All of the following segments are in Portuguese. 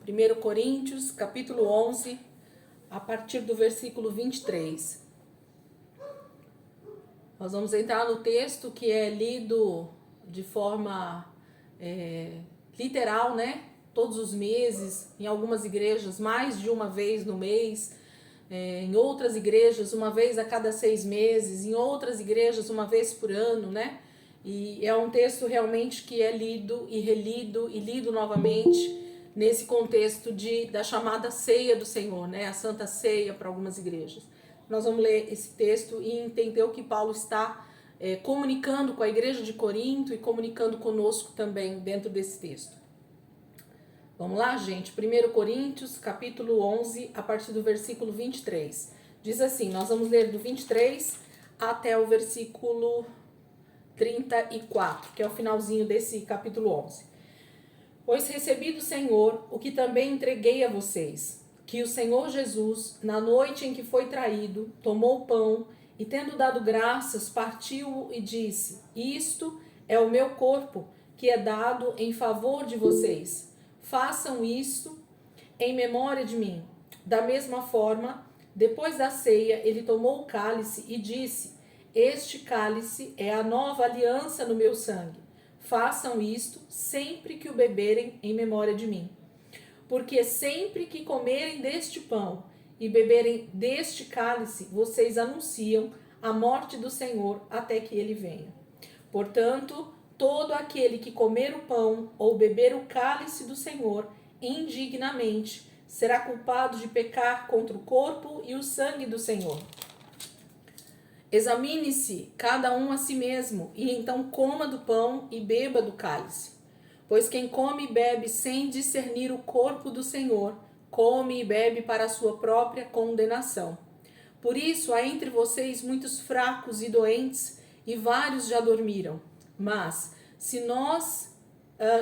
1 Coríntios, capítulo 11, a partir do versículo 23. Nós vamos entrar no texto que é lido de forma literal, né? Todos os meses, em algumas igrejas mais de uma vez no mês, em outras igrejas uma vez a cada 6 meses, em outras igrejas uma vez por ano, né? E é um texto realmente que é lido e relido e lido novamente nesse contexto da chamada ceia do Senhor, né? A Santa Ceia para algumas igrejas. Nós vamos ler esse texto e entender o que Paulo está comunicando com a igreja de Corinto e comunicando conosco também dentro desse texto. Vamos lá, gente? 1 Coríntios, capítulo 11, a partir do versículo 23. Diz assim, nós vamos ler do 23 até o versículo 34, que é o finalzinho desse capítulo 11. Pois recebi do Senhor o que também entreguei a vocês, que o Senhor Jesus, na noite em que foi traído, tomou o pão e, tendo dado graças, partiu-o e disse: Isto é o meu corpo, que é dado em favor de vocês. Façam isto em memória de mim. Da mesma forma, depois da ceia, ele tomou o cálice e disse: Este cálice é a nova aliança no meu sangue. Façam isto sempre que o beberem em memória de mim. Porque sempre que comerem deste pão e beberem deste cálice, vocês anunciam a morte do Senhor até que ele venha. Portanto, todo aquele que comer o pão ou beber o cálice do Senhor indignamente será culpado de pecar contra o corpo e o sangue do Senhor. Examine-se cada um a si mesmo, e então coma do pão e beba do cálice. Pois quem come e bebe sem discernir o corpo do Senhor, come e bebe para a sua própria condenação. Por isso há entre vocês muitos fracos e doentes, e vários já dormiram. Mas, se nós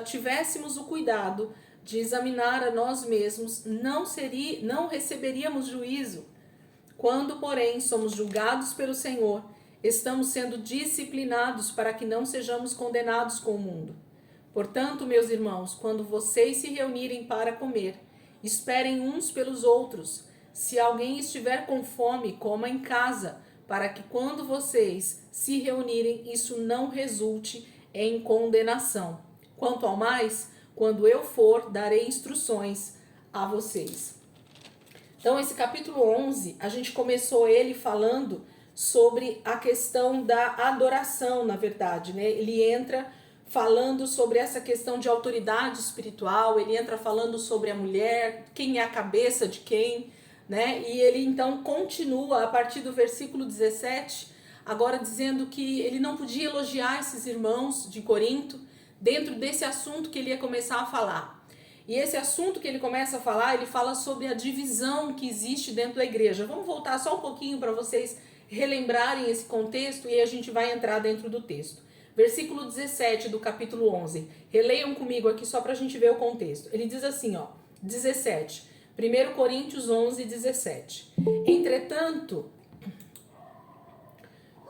tivéssemos o cuidado de examinar a nós mesmos, não receberíamos juízo. Quando, porém, somos julgados pelo Senhor, estamos sendo disciplinados para que não sejamos condenados com o mundo. Portanto, meus irmãos, quando vocês se reunirem para comer, esperem uns pelos outros. Se alguém estiver com fome, coma em casa, para que quando vocês se reunirem, isso não resulte em condenação. Quanto ao mais, quando eu for, darei instruções a vocês. Então, esse capítulo 11, a gente começou ele falando sobre a questão da adoração, na verdade, né? Ele entra falando sobre essa questão de autoridade espiritual, ele entra falando sobre a mulher, quem é a cabeça de quem, né? E ele então continua a partir do versículo 17, agora dizendo que ele não podia elogiar esses irmãos de Corinto dentro desse assunto que ele ia começar a falar. E esse assunto que ele começa a falar, ele fala sobre a divisão que existe dentro da igreja. Vamos voltar só um pouquinho para vocês relembrarem esse contexto e a gente vai entrar dentro do texto. Versículo 17 do capítulo 11. Releiam comigo aqui só para a gente ver o contexto. Ele diz assim, 17. 1 Coríntios 11, 17. Entretanto,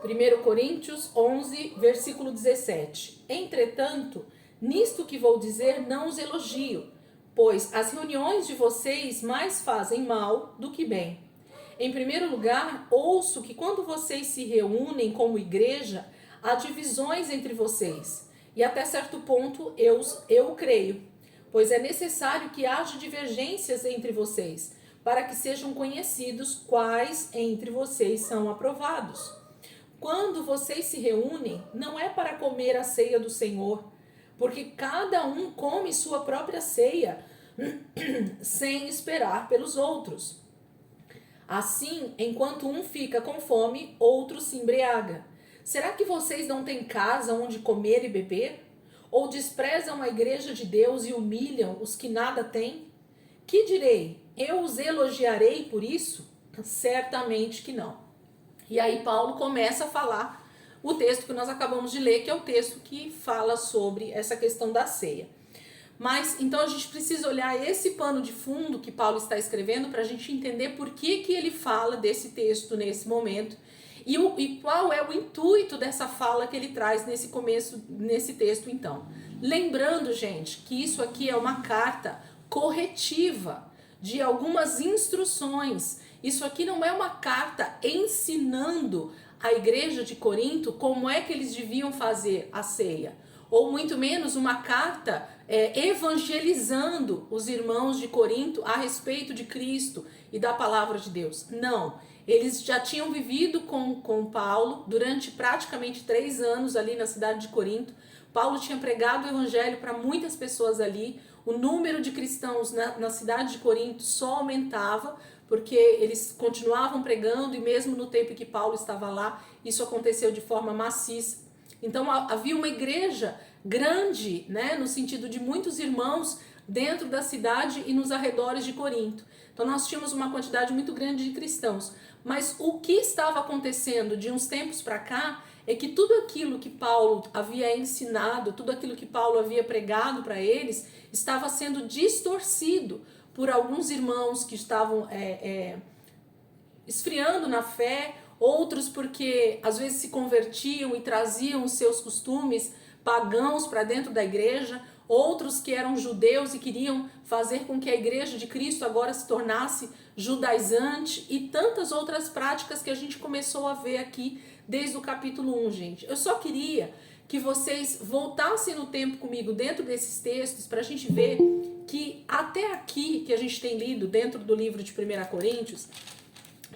1 Coríntios 11, versículo 17. Entretanto, nisto que vou dizer não os elogio, pois as reuniões de vocês mais fazem mal do que bem. Em primeiro lugar, ouço que quando vocês se reúnem como igreja, há divisões entre vocês. E até certo ponto eu creio, pois é necessário que haja divergências entre vocês, para que sejam conhecidos quais entre vocês são aprovados. Quando vocês se reúnem, não é para comer a ceia do Senhor, porque cada um come sua própria ceia, sem esperar pelos outros. Assim, enquanto um fica com fome, outro se embriaga. Será que vocês não têm casa onde comer e beber? Ou desprezam a igreja de Deus e humilham os que nada têm? Que direi? Eu os elogiarei por isso? Certamente que não. E aí Paulo começa a falar o texto que nós acabamos de ler, que é o texto que fala sobre essa questão da ceia. Mas, então a gente precisa olhar esse pano de fundo que Paulo está escrevendo para a gente entender por que ele fala desse texto nesse momento e qual é o intuito dessa fala que ele traz nesse começo, nesse texto então. Lembrando, gente, que isso aqui é uma carta corretiva, de algumas instruções. Isso aqui não é uma carta ensinando a igreja de Corinto como é que eles deviam fazer a ceia, ou muito menos uma carta evangelizando os irmãos de Corinto a respeito de Cristo e da palavra de Deus. Não, eles já tinham vivido com Paulo durante praticamente 3 anos ali na cidade de Corinto. Paulo tinha pregado o evangelho para muitas pessoas ali. O número de cristãos na cidade de Corinto só aumentava, porque eles continuavam pregando, e mesmo no tempo que Paulo estava lá, isso aconteceu de forma maciça. Então havia uma igreja grande, né, no sentido de muitos irmãos dentro da cidade e nos arredores de Corinto. Então nós tínhamos uma quantidade muito grande de cristãos. Mas o que estava acontecendo de uns tempos para cá é que tudo aquilo que Paulo havia ensinado, tudo aquilo que Paulo havia pregado para eles, estava sendo distorcido por alguns irmãos que estavam esfriando na fé, outros porque às vezes se convertiam e traziam os seus costumes pagãos para dentro da igreja, outros que eram judeus e queriam fazer com que a igreja de Cristo agora se tornasse judaizante, e tantas outras práticas que a gente começou a ver aqui desde o capítulo 1, gente. Eu só queria que vocês voltassem no tempo comigo dentro desses textos para a gente ver que até aqui que a gente tem lido dentro do livro de 1 Coríntios,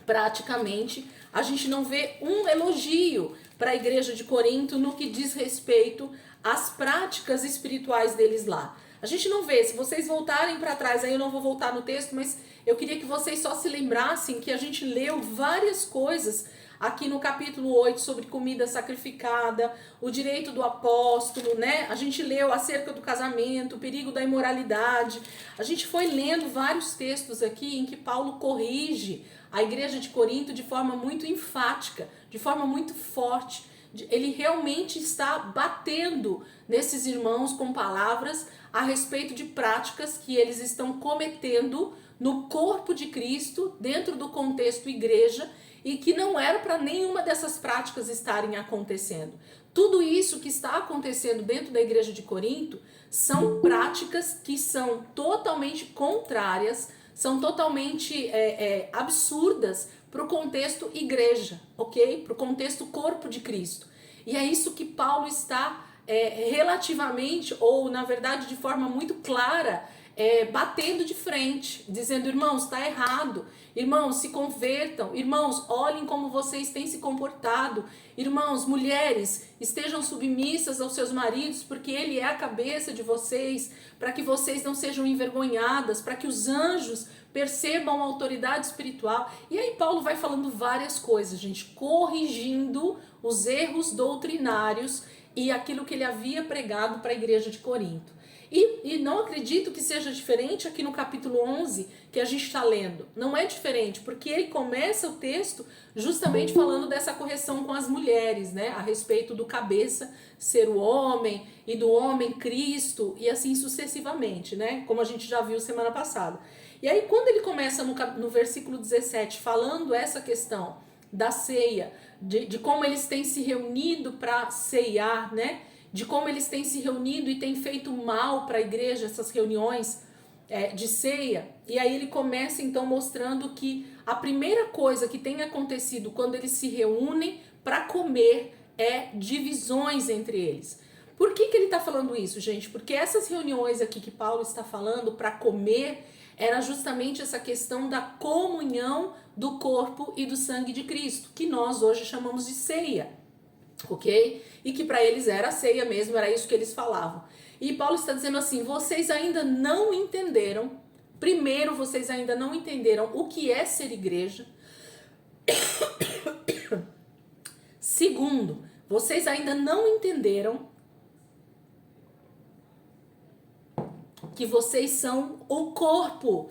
praticamente a gente não vê um elogio para a igreja de Corinto no que diz respeito às práticas espirituais deles lá. A gente não vê. Se vocês voltarem para trás, aí eu não vou voltar no texto, mas eu queria que vocês só se lembrassem que a gente leu várias coisas aqui no capítulo 8 sobre comida sacrificada, o direito do apóstolo, né? A gente leu acerca do casamento, o perigo da imoralidade. A gente foi lendo vários textos aqui em que Paulo corrige a igreja de Corinto de forma muito enfática, de forma muito forte. Ele realmente está batendo nesses irmãos com palavras a respeito de práticas que eles estão cometendo no corpo de Cristo, dentro do contexto igreja, e que não era para nenhuma dessas práticas estarem acontecendo. Tudo isso que está acontecendo dentro da igreja de Corinto são práticas que são totalmente contrárias, são totalmente absurdas para o contexto igreja, ok? Para o contexto corpo de Cristo. E é isso que Paulo está relativamente, ou na verdade de forma muito clara, batendo de frente, dizendo: irmãos, está errado, irmãos, se convertam, irmãos, olhem como vocês têm se comportado, irmãos, mulheres, estejam submissas aos seus maridos, porque ele é a cabeça de vocês, para que vocês não sejam envergonhadas, para que os anjos percebam a autoridade espiritual. E aí Paulo vai falando várias coisas, gente, corrigindo os erros doutrinários e aquilo que ele havia pregado para a igreja de Corinto. E não acredito que seja diferente aqui no capítulo 11 que a gente está lendo. Não é diferente, porque ele começa o texto justamente falando dessa correção com as mulheres, né? A respeito do cabeça ser o homem e do homem Cristo e assim sucessivamente, né? Como a gente já viu semana passada. E aí quando ele começa no versículo 17 falando essa questão da ceia, de como eles têm se reunido para ceiar, né? De como eles têm se reunido e têm feito mal para a igreja, essas reuniões de ceia. E aí ele começa então mostrando que a primeira coisa que tem acontecido quando eles se reúnem para comer é divisões entre eles. Por que ele está falando isso, gente? Porque essas reuniões aqui que Paulo está falando para comer era justamente essa questão da comunhão do corpo e do sangue de Cristo, que nós hoje chamamos de ceia. Ok? E que para eles era a ceia mesmo, era isso que eles falavam. E Paulo está dizendo assim: vocês ainda não entenderam, primeiro, vocês ainda não entenderam o que é ser igreja. Segundo, vocês ainda não entenderam que vocês são o corpo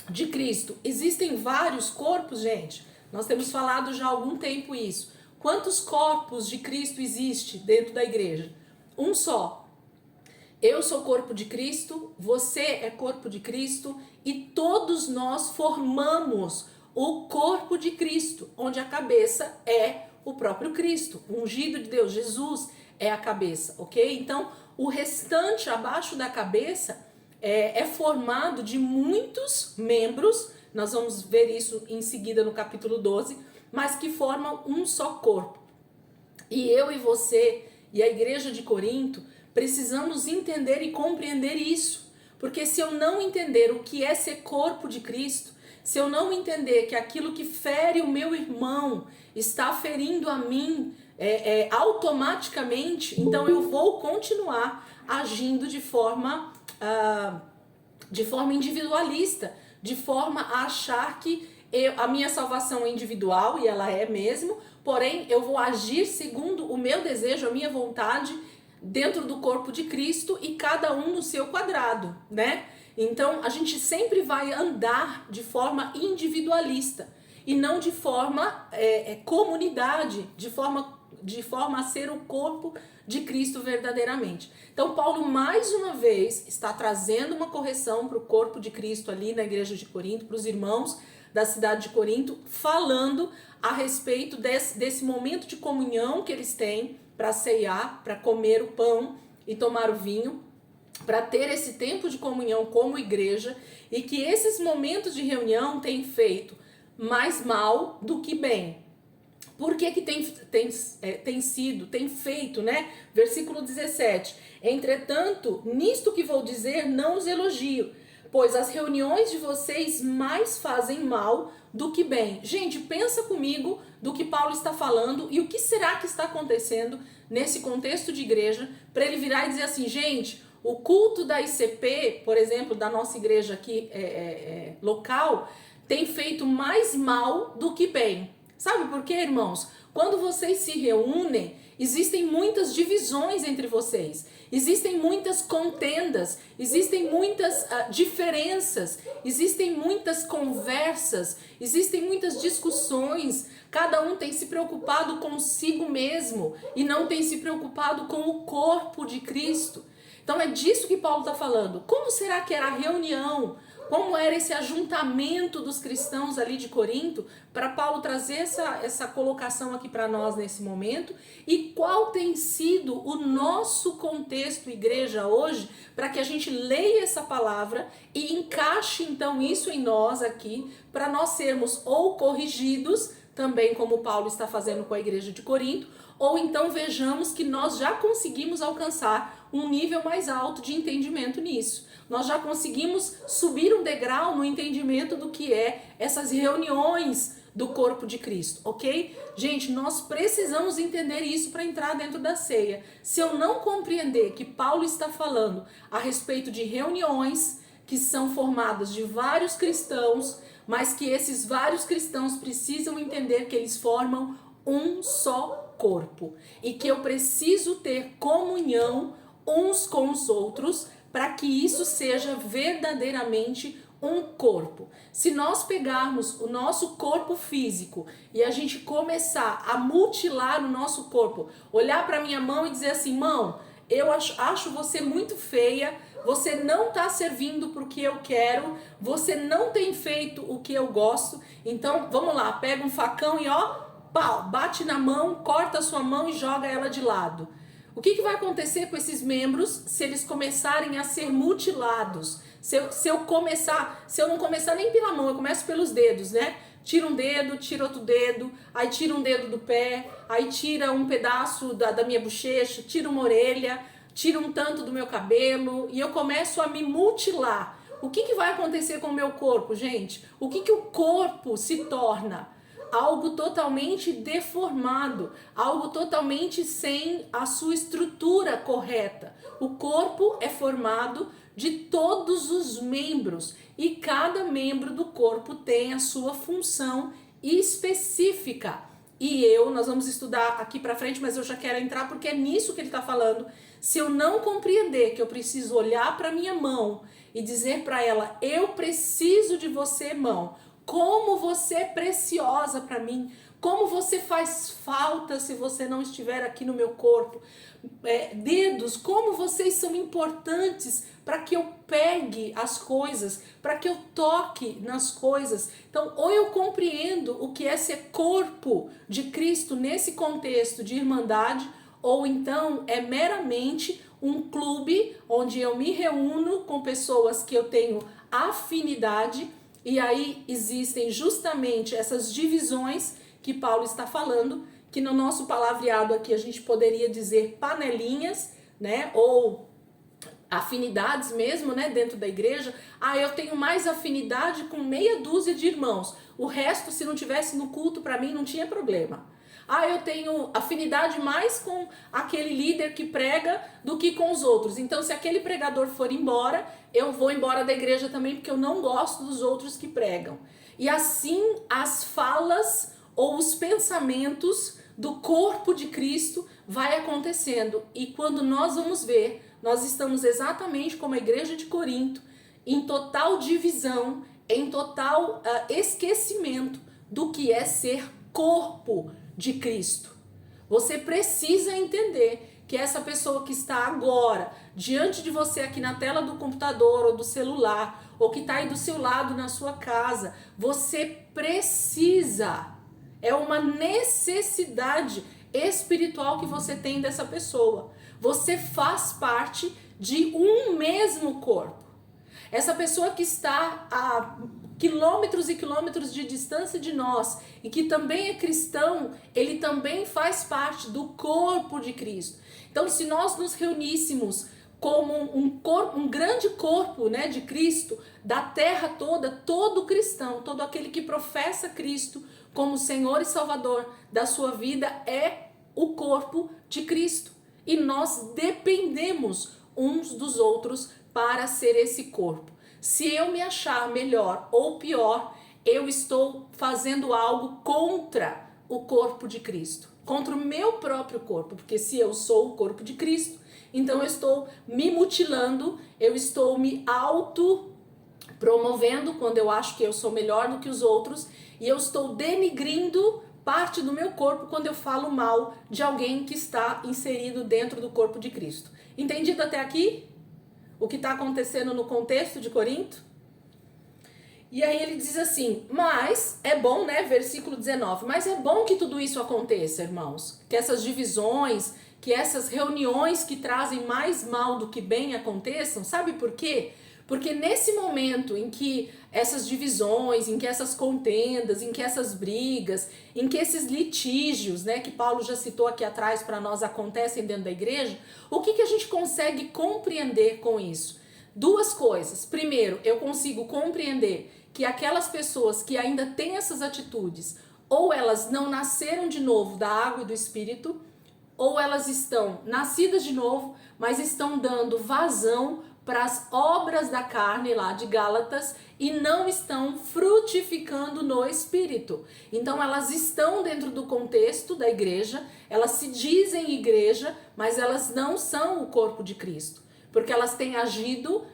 de Cristo. Existem vários corpos, gente. Nós temos falado já há algum tempo isso. Quantos corpos de Cristo existe dentro da igreja? Um só. Eu sou corpo de Cristo, você é corpo de Cristo e todos nós formamos o corpo de Cristo, onde a cabeça é o próprio Cristo, o ungido de Deus, Jesus é a cabeça, ok? Então, o restante abaixo da cabeça é formado de muitos membros, nós vamos ver isso em seguida no capítulo 12, mas que formam um só corpo. E eu e você e a igreja de Corinto precisamos entender e compreender isso. Porque se eu não entender o que é ser corpo de Cristo, se eu não entender que aquilo que fere o meu irmão está ferindo a mim automaticamente, então eu vou continuar agindo de forma individualista, de forma a achar que a minha salvação é individual, e ela é mesmo, porém eu vou agir segundo o meu desejo, a minha vontade, dentro do corpo de Cristo e cada um no seu quadrado, né? Então a gente sempre vai andar de forma individualista e não de forma comunidade, de forma a ser o corpo de Cristo verdadeiramente. Então Paulo mais uma vez está trazendo uma correção para o corpo de Cristo ali na igreja de Corinto, para os irmãos da cidade de Corinto, falando a respeito desse momento de comunhão que eles têm para ceiar, para comer o pão e tomar o vinho, para ter esse tempo de comunhão como igreja, e que esses momentos de reunião têm feito mais mal do que bem. Por que tem feito, né? Versículo 17. Entretanto, nisto que vou dizer, não os elogio, pois as reuniões de vocês mais fazem mal do que bem. Gente, pensa comigo do que Paulo está falando e o que será que está acontecendo nesse contexto de igreja, para ele virar e dizer assim, gente, o culto da ICP, por exemplo, da nossa igreja aqui local, tem feito mais mal do que bem. Sabe por quê, irmãos? Quando vocês se reúnem, existem muitas divisões entre vocês, existem muitas contendas, existem muitas diferenças, existem muitas conversas, existem muitas discussões. Cada um tem se preocupado consigo mesmo e não tem se preocupado com o corpo de Cristo. Então é disso que Paulo está falando. Como será que era a reunião? Como era esse ajuntamento dos cristãos ali de Corinto, para Paulo trazer essa colocação aqui para nós nesse momento? E qual tem sido o nosso contexto igreja hoje, para que a gente leia essa palavra e encaixe então isso em nós aqui, para nós sermos ou corrigidos, também como Paulo está fazendo com a igreja de Corinto, ou então vejamos que nós já conseguimos alcançar um nível mais alto de entendimento nisso. Nós já conseguimos subir um degrau no entendimento do que é essas reuniões do corpo de Cristo, ok? Gente, nós precisamos entender isso para entrar dentro da ceia. Se eu não compreender que Paulo está falando a respeito de reuniões que são formadas de vários cristãos, mas que esses vários cristãos precisam entender que eles formam um só corpo e que eu preciso ter comunhão uns com os outros para que isso seja verdadeiramente um corpo. Se nós pegarmos o nosso corpo físico e a gente começar a mutilar o nosso corpo, olhar para minha mão e dizer assim, mão, eu acho você muito feia, você não está servindo para o que eu quero, você não tem feito o que eu gosto, então vamos lá, pega um facão e pau, bate na mão, corta a sua mão e joga ela de lado. O que vai acontecer com esses membros se eles começarem a ser mutilados? Se eu não começar nem pela mão, eu começo pelos dedos, né? Tira um dedo, tira outro dedo, aí tira um dedo do pé, aí tira um pedaço da minha bochecha, tira uma orelha, tira um tanto do meu cabelo e eu começo a me mutilar. O que vai acontecer com o meu corpo, gente? O que o corpo se torna? Algo totalmente deformado, algo totalmente sem a sua estrutura correta. O corpo é formado de todos os membros e cada membro do corpo tem a sua função específica. E nós vamos estudar aqui pra frente, mas eu já quero entrar porque é nisso que ele está falando. Se eu não compreender que eu preciso olhar para minha mão e dizer para ela, eu preciso de você, mão, como você é preciosa para mim, como você faz falta se você não estiver aqui no meu corpo. Dedos, como vocês são importantes para que eu pegue as coisas, para que eu toque nas coisas. Então, ou eu compreendo o que é ser corpo de Cristo nesse contexto de irmandade, ou então é meramente um clube onde eu me reúno com pessoas que eu tenho afinidade, e aí existem justamente essas divisões que Paulo está falando, que no nosso palavreado aqui a gente poderia dizer panelinhas, né, ou afinidades mesmo, né, dentro da igreja. Ah, eu tenho mais afinidade com meia dúzia de irmãos, o resto, se não tivesse no culto, para mim não tinha problema. Ah, eu tenho afinidade mais com aquele líder que prega do que com os outros. Então, se aquele pregador for embora, eu vou embora da igreja também, porque eu não gosto dos outros que pregam. E assim, as falas ou os pensamentos do corpo de Cristo vai acontecendo. E quando nós vamos ver, nós estamos exatamente como a igreja de Corinto, em total divisão, em total esquecimento do que é ser corpo de Cristo. Você precisa entender que essa pessoa que está agora diante de você aqui na tela do computador ou do celular, ou que está aí do seu lado na sua casa, você precisa, é uma necessidade espiritual que você tem dessa pessoa. Você faz parte de um mesmo corpo. Essa pessoa que está a quilômetros e quilômetros de distância de nós e que também é cristão, ele também faz parte do corpo de Cristo. Então, se nós nos reuníssemos como um grande corpo, né, de Cristo, da terra toda, todo cristão, todo aquele que professa Cristo como Senhor e Salvador da sua vida é o corpo de Cristo. E nós dependemos uns dos outros para ser esse corpo. Se eu me achar melhor ou pior, eu estou fazendo algo contra o corpo de Cristo, contra o meu próprio corpo, porque se eu sou o corpo de Cristo, então eu estou me mutilando, eu estou me promovendo quando eu acho que eu sou melhor do que os outros, e eu estou denigrindo parte do meu corpo quando eu falo mal de alguém que está inserido dentro do corpo de Cristo. Entendido até aqui? O que está acontecendo no contexto de Corinto? E aí ele diz assim, mas é bom, né, versículo 19, mas é bom que tudo isso aconteça, irmãos, que essas divisões, que essas reuniões que trazem mais mal do que bem aconteçam. Sabe por quê? Porque nesse momento em que essas divisões, em que essas contendas, em que essas brigas, em que esses litígios, né, que Paulo já citou aqui atrás para nós, acontecem dentro da igreja, o que a gente consegue compreender com isso? Duas coisas. Primeiro, eu consigo compreender que aquelas pessoas que ainda têm essas atitudes, ou elas não nasceram de novo da água e do Espírito, ou elas estão nascidas de novo, mas estão dando vazão para as obras da carne lá de Gálatas e não estão frutificando no Espírito. Então elas estão dentro do contexto da igreja, elas se dizem igreja, mas elas não são o corpo de Cristo, porque elas têm agido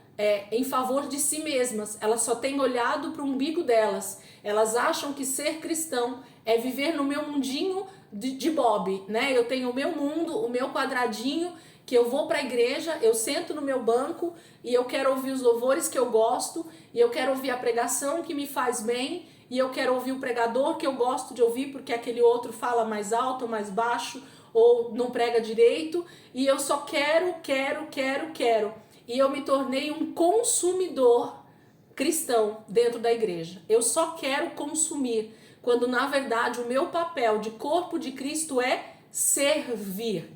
em favor de si mesmas, elas só têm olhado para o umbigo delas, elas acham que ser cristão é viver no meu mundinho de Bob, né? Eu tenho o meu mundo, o meu quadradinho, que eu vou para a igreja, eu sento no meu banco e eu quero ouvir os louvores que eu gosto, e eu quero ouvir a pregação que me faz bem, e eu quero ouvir o pregador que eu gosto de ouvir porque aquele outro fala mais alto, mais baixo, ou não prega direito, e eu só quero. E eu me tornei um consumidor cristão dentro da igreja. Eu só quero consumir, quando na verdade o meu papel de corpo de Cristo é servir,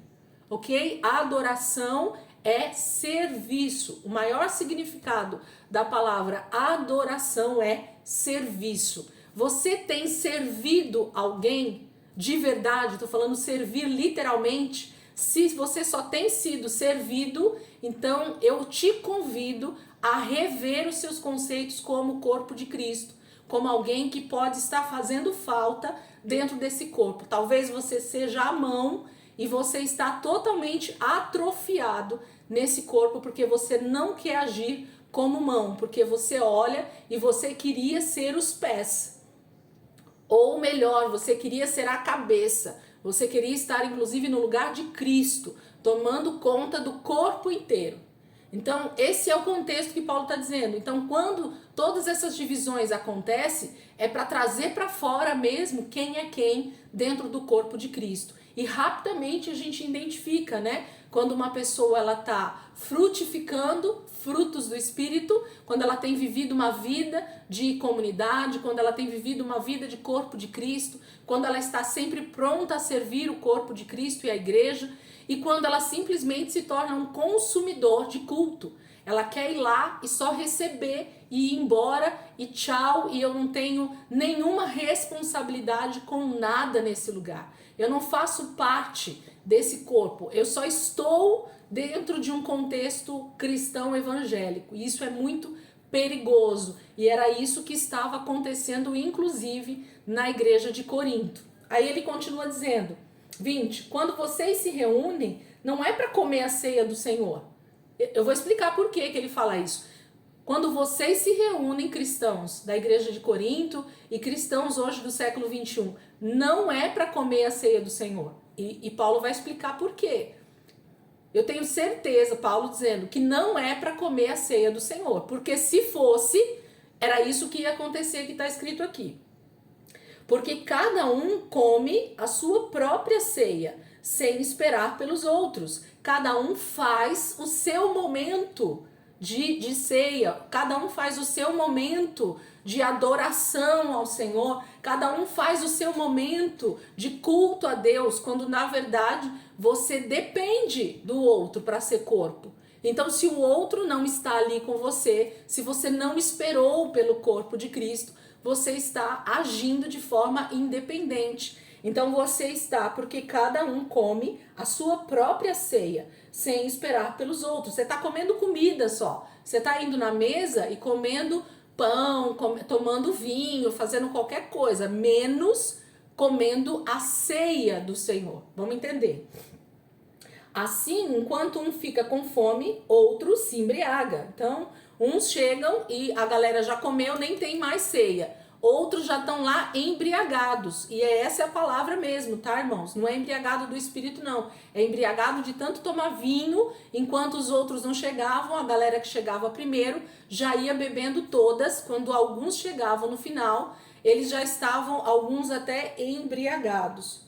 ok? A adoração é serviço. O maior significado da palavra adoração é serviço. Você tem servido alguém de verdade? Estou falando servir literalmente. Se você só tem sido servido, então eu te convido a rever os seus conceitos como corpo de Cristo, como alguém que pode estar fazendo falta dentro desse corpo. Talvez você seja a mão e você está totalmente atrofiado nesse corpo porque você não quer agir como mão, porque você olha e você queria ser os pés. Ou melhor, você queria ser a cabeça. Você queria estar inclusive no lugar de Cristo, tomando conta do corpo inteiro. Então, esse é o contexto que Paulo está dizendo. Então, quando todas essas divisões acontecem, é para trazer para fora mesmo quem é quem dentro do corpo de Cristo. E rapidamente a gente identifica, né? quando uma pessoa ela está frutificando frutos do Espírito, quando ela tem vivido uma vida de comunidade, quando ela tem vivido uma vida de corpo de Cristo, quando ela está sempre pronta a servir o corpo de Cristo e a igreja, e quando ela simplesmente se torna um consumidor de culto. Ela quer ir lá e só receber e ir embora e tchau, e eu não tenho nenhuma responsabilidade com nada nesse lugar. Eu não faço parte desse corpo, eu só estou dentro de um contexto cristão evangélico. E isso é muito perigoso, e era isso que estava acontecendo inclusive na igreja de Corinto. Aí ele continua dizendo, 20, quando vocês se reúnem, não é para comer a ceia do Senhor. Eu vou explicar por que ele fala isso. Quando vocês se reúnem, cristãos da igreja de Corinto e cristãos hoje do século 21, não é para comer a ceia do Senhor. E Paulo vai explicar por quê. Eu tenho certeza, Paulo dizendo, que não é para comer a ceia do Senhor. Porque se fosse, era isso que ia acontecer que está escrito aqui. Porque cada um come a sua própria ceia, sem esperar pelos outros. Cada um faz o seu momento de ceia, cada um faz o seu momento de adoração ao Senhor, cada um faz o seu momento de culto a Deus, quando na verdade você depende do outro para ser corpo. Então, se o outro não está ali com você, se você não esperou pelo corpo de Cristo, você está agindo de forma independente. Então você está, porque cada um come a sua própria ceia, sem esperar pelos outros. Você está comendo comida só. Você está indo na mesa e comendo pão, tomando vinho, fazendo qualquer coisa, menos comendo a ceia do Senhor. Vamos entender? Assim, enquanto um fica com fome, outro se embriaga. Então, uns chegam e a galera já comeu, nem tem mais ceia. Outros já estão lá embriagados. E essa é a palavra mesmo, tá, irmãos? Não é embriagado do espírito, não. É embriagado de tanto tomar vinho, enquanto os outros não chegavam. A galera que chegava primeiro já ia bebendo todas. Quando alguns chegavam no final, eles já estavam, alguns até embriagados.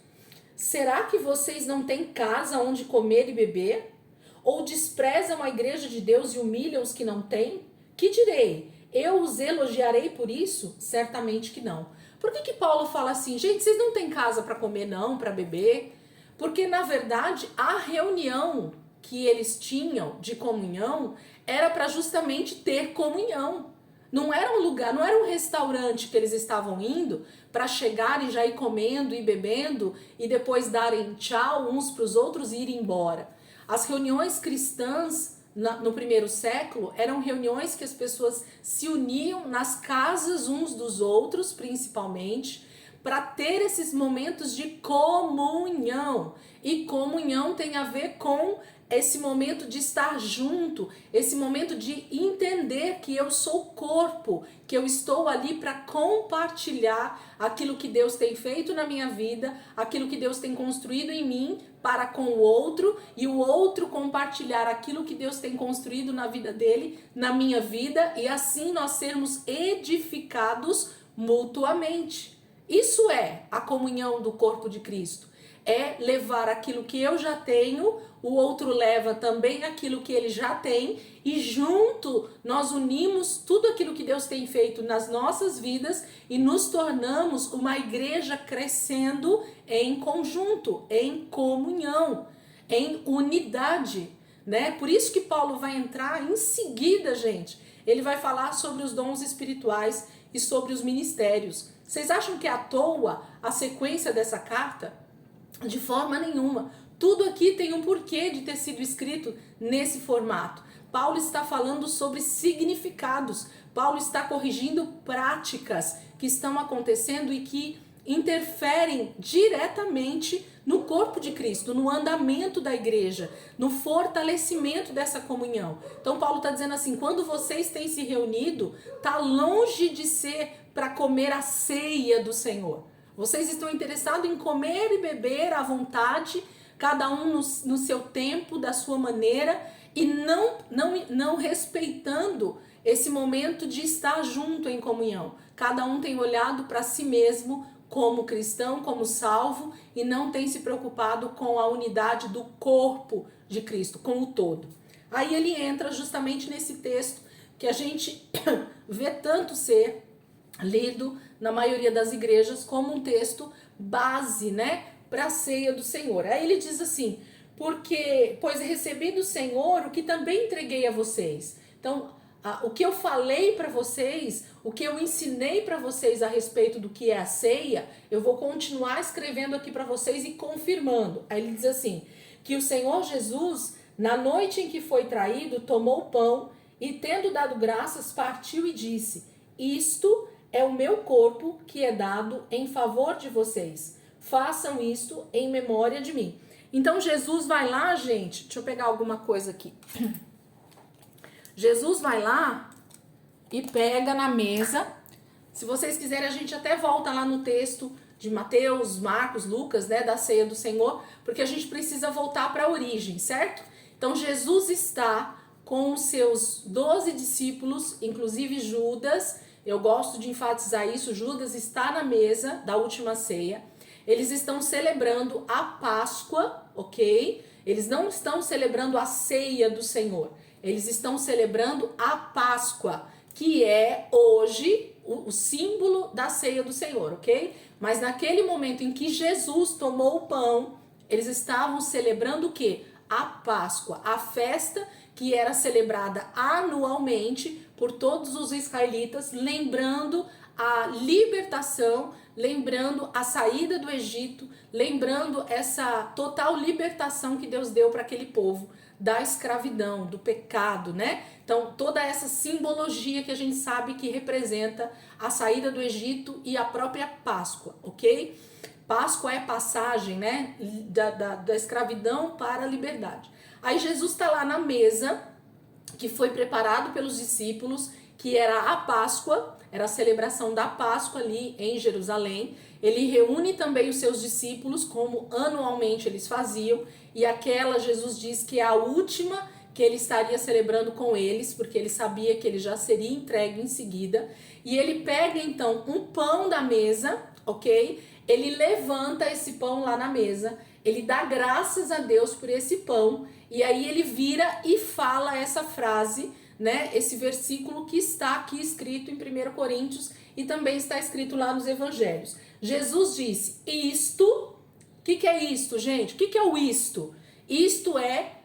Será que vocês não têm casa onde comer e beber? Ou desprezam a igreja de Deus e humilham os que não têm? Que direi? Eu os elogiarei por isso? Certamente que não. Por que Paulo fala assim? Gente, vocês não têm casa para comer não, para beber? Porque na verdade a reunião que eles tinham de comunhão era para justamente ter comunhão. Não era um lugar, não era um restaurante que eles estavam indo para chegar e já ir comendo e bebendo e depois darem tchau uns para os outros e ir embora. As reuniões cristãs no primeiro século eram reuniões que as pessoas se uniam nas casas uns dos outros, principalmente, para ter esses momentos de comunhão. E comunhão tem a ver com esse momento de estar junto, esse momento de entender que eu sou corpo, que eu estou ali para compartilhar aquilo que Deus tem feito na minha vida, aquilo que Deus tem construído em mim para com o outro, e o outro compartilhar aquilo que Deus tem construído na vida dele, na minha vida, e assim nós sermos edificados mutuamente. Isso é a comunhão do corpo de Cristo. É levar aquilo que eu já tenho, o outro leva também aquilo que ele já tem, e junto nós unimos tudo aquilo que Deus tem feito nas nossas vidas e nos tornamos uma igreja crescendo em conjunto, em comunhão, em unidade, né? Por isso que Paulo vai entrar em seguida, gente. Ele vai falar sobre os dons espirituais e sobre os ministérios. Vocês acham que é à toa a sequência dessa carta? De forma nenhuma. Tudo aqui tem um porquê de ter sido escrito nesse formato. Paulo está falando sobre significados. Paulo está corrigindo práticas que estão acontecendo e que interferem diretamente no corpo de Cristo, no andamento da igreja, no fortalecimento dessa comunhão. Então Paulo está dizendo assim, quando vocês têm se reunido, está longe de ser para comer a ceia do Senhor. Vocês estão interessados em comer e beber à vontade, cada um no seu tempo, da sua maneira, e não respeitando esse momento de estar junto em comunhão. Cada um tem olhado para si mesmo como cristão, como salvo, e não tem se preocupado com a unidade do corpo de Cristo, com o todo. Aí ele entra justamente nesse texto que a gente vê tanto ser lido na maioria das igrejas como um texto base, né, para a ceia do Senhor. Aí ele diz assim: porque, pois recebi do Senhor o que também entreguei a vocês. Então, o que eu falei para vocês, o que eu ensinei para vocês a respeito do que é a ceia, eu vou continuar escrevendo aqui para vocês e confirmando. Aí ele diz assim, que o Senhor Jesus, na noite em que foi traído, tomou o pão e, tendo dado graças, partiu e disse: isto é o meu corpo que é dado em favor de vocês. Façam isto em memória de mim. Então Jesus vai lá, gente, deixa eu pegar alguma coisa aqui. Jesus vai lá e pega na mesa. Se vocês quiserem, a gente até volta lá no texto de Mateus, Marcos, Lucas, né, da ceia do Senhor, porque a gente precisa voltar para a origem, certo? Então Jesus está com os seus 12 discípulos, inclusive Judas. Eu gosto de enfatizar isso, Judas está na mesa da última ceia. Eles estão celebrando a Páscoa, ok? Eles não estão celebrando a ceia do Senhor. Eles estão celebrando a Páscoa, que é hoje o símbolo da ceia do Senhor, ok? Mas naquele momento em que Jesus tomou o pão, eles estavam celebrando o quê? A Páscoa, a festa que era celebrada anualmente por todos os israelitas, lembrando a libertação, lembrando a saída do Egito, lembrando essa total libertação que Deus deu para aquele povo da escravidão, do pecado, né? Então, toda essa simbologia que a gente sabe que representa a saída do Egito e a própria Páscoa, ok? Páscoa é passagem, né? Da escravidão para a liberdade. Aí Jesus está lá na mesa, que foi preparado pelos discípulos, que era a Páscoa, era a celebração da Páscoa ali em Jerusalém. Ele reúne também os seus discípulos, como anualmente eles faziam, e aquela Jesus diz que é a última que ele estaria celebrando com eles, porque ele sabia que ele já seria entregue em seguida. E ele pega então um pão da mesa, ok? Ele levanta esse pão lá na mesa, ele dá graças a Deus por esse pão, e aí ele vira e fala essa frase, né? Esse versículo que está aqui escrito em 1 Coríntios e também está escrito lá nos evangelhos. Jesus disse: isto, o que é isto, gente? O que é o isto? Isto é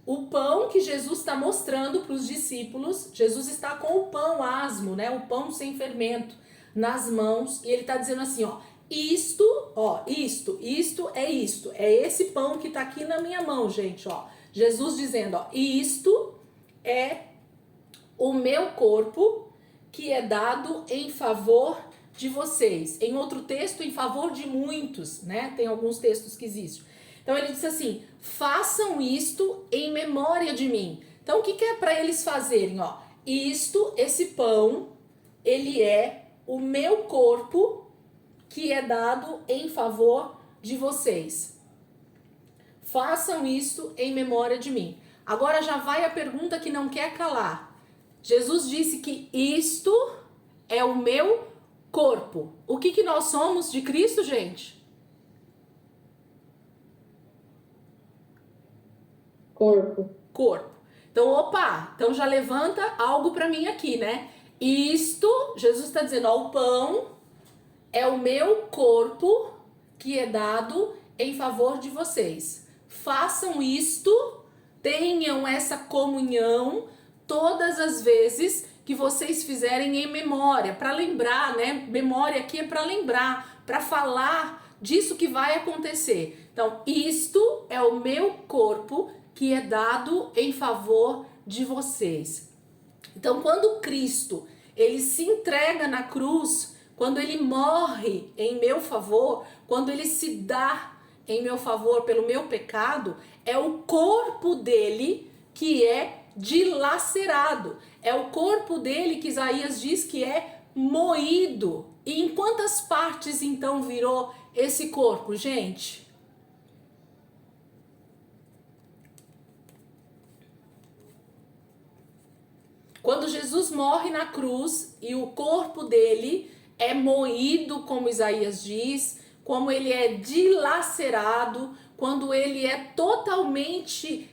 o pão que Jesus está mostrando para os discípulos. Jesus está com o pão asmo, né? O pão sem fermento nas mãos, e ele está dizendo assim, ó: isto, ó, isto é isto. É esse pão que está aqui na minha mão, gente, ó. Jesus dizendo, ó: isto é o meu corpo que é dado em favor de vocês. Em outro texto, em favor de muitos, né? Tem alguns textos que existem. Então ele disse assim: façam isto em memória de mim. Então o que é para eles fazerem? Ó, isto, esse pão, ele é o meu corpo que é dado em favor de vocês. Façam isto em memória de mim. Agora já vai a pergunta que não quer calar. Jesus disse que isto é o meu corpo. O que nós somos de Cristo, gente? Corpo. Então, opa, então já levanta algo para mim aqui, né? Isto, Jesus está dizendo, ó, o pão é o meu corpo que é dado em favor de vocês. Façam isto, tenham essa comunhão todas as vezes que vocês fizerem em memória, para lembrar, né? Memória aqui é para lembrar, para falar disso que vai acontecer. Então, isto é o meu corpo que é dado em favor de vocês. Então, quando Cristo, ele se entrega na cruz, quando ele morre em meu favor, quando ele se dá em meu favor pelo meu pecado, é o corpo dele que é dilacerado. É o corpo dele que Isaías diz que é moído. E em quantas partes então virou esse corpo, gente? Quando Jesus morre na cruz e o corpo dele é moído, como Isaías diz, como ele é dilacerado, quando ele é totalmente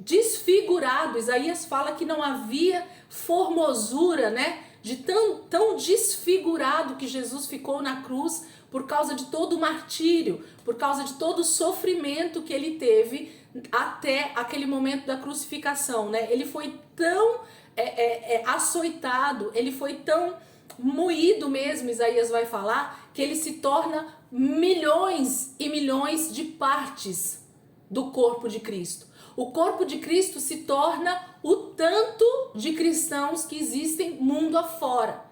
desfigurado. Isaías fala que não havia formosura, né? De tão desfigurado que Jesus ficou na cruz por causa de todo o martírio, por causa de todo o sofrimento que ele teve até aquele momento da crucificação, né? Ele foi tão açoitado, ele foi tão moído mesmo, Isaías vai falar, que ele se torna milhões e milhões de partes do corpo de Cristo. O corpo de Cristo se torna o tanto de cristãos que existem mundo afora.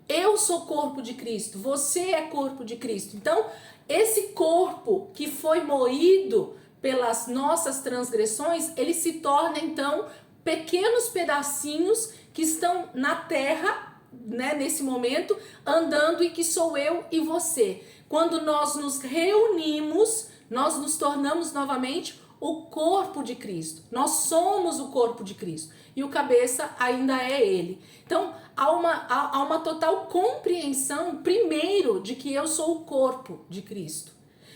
Eu sou corpo de Cristo, você é corpo de Cristo. Então, esse corpo que foi moído pelas nossas transgressões, ele se torna então pequenos pedacinhos que estão na terra, né, nesse momento, andando, e que sou eu e você. Quando nós nos reunimos, nós nos tornamos novamente o corpo de Cristo. Nós somos o corpo de Cristo. E o cabeça ainda é ele. Então, há uma total compreensão, primeiro, de que eu sou o corpo de Cristo.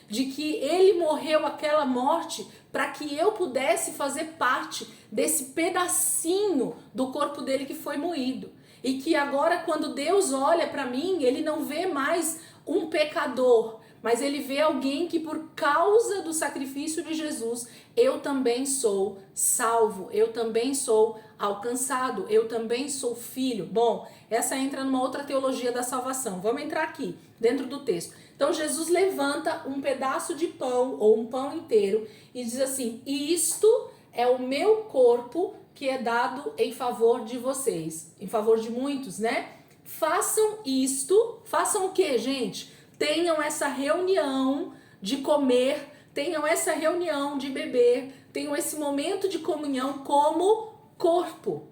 De que ele morreu aquela morte para que eu pudesse fazer parte desse pedacinho do corpo dele que foi moído. E que agora, quando Deus olha para mim, ele não vê mais um pecador, mas ele vê alguém que, por causa do sacrifício de Jesus, eu também sou salvo, eu também sou alcançado, eu também sou filho. Bom, essa entra numa outra teologia da salvação. Vamos entrar aqui, dentro do texto. Então, Jesus levanta um pedaço de pão, ou um pão inteiro, e diz assim: isto é o meu corpo que é dado em favor de vocês, em favor de muitos, né? Façam isto, façam o que, gente? Tenham essa reunião de comer, tenham essa reunião de beber, tenham esse momento de comunhão como corpo,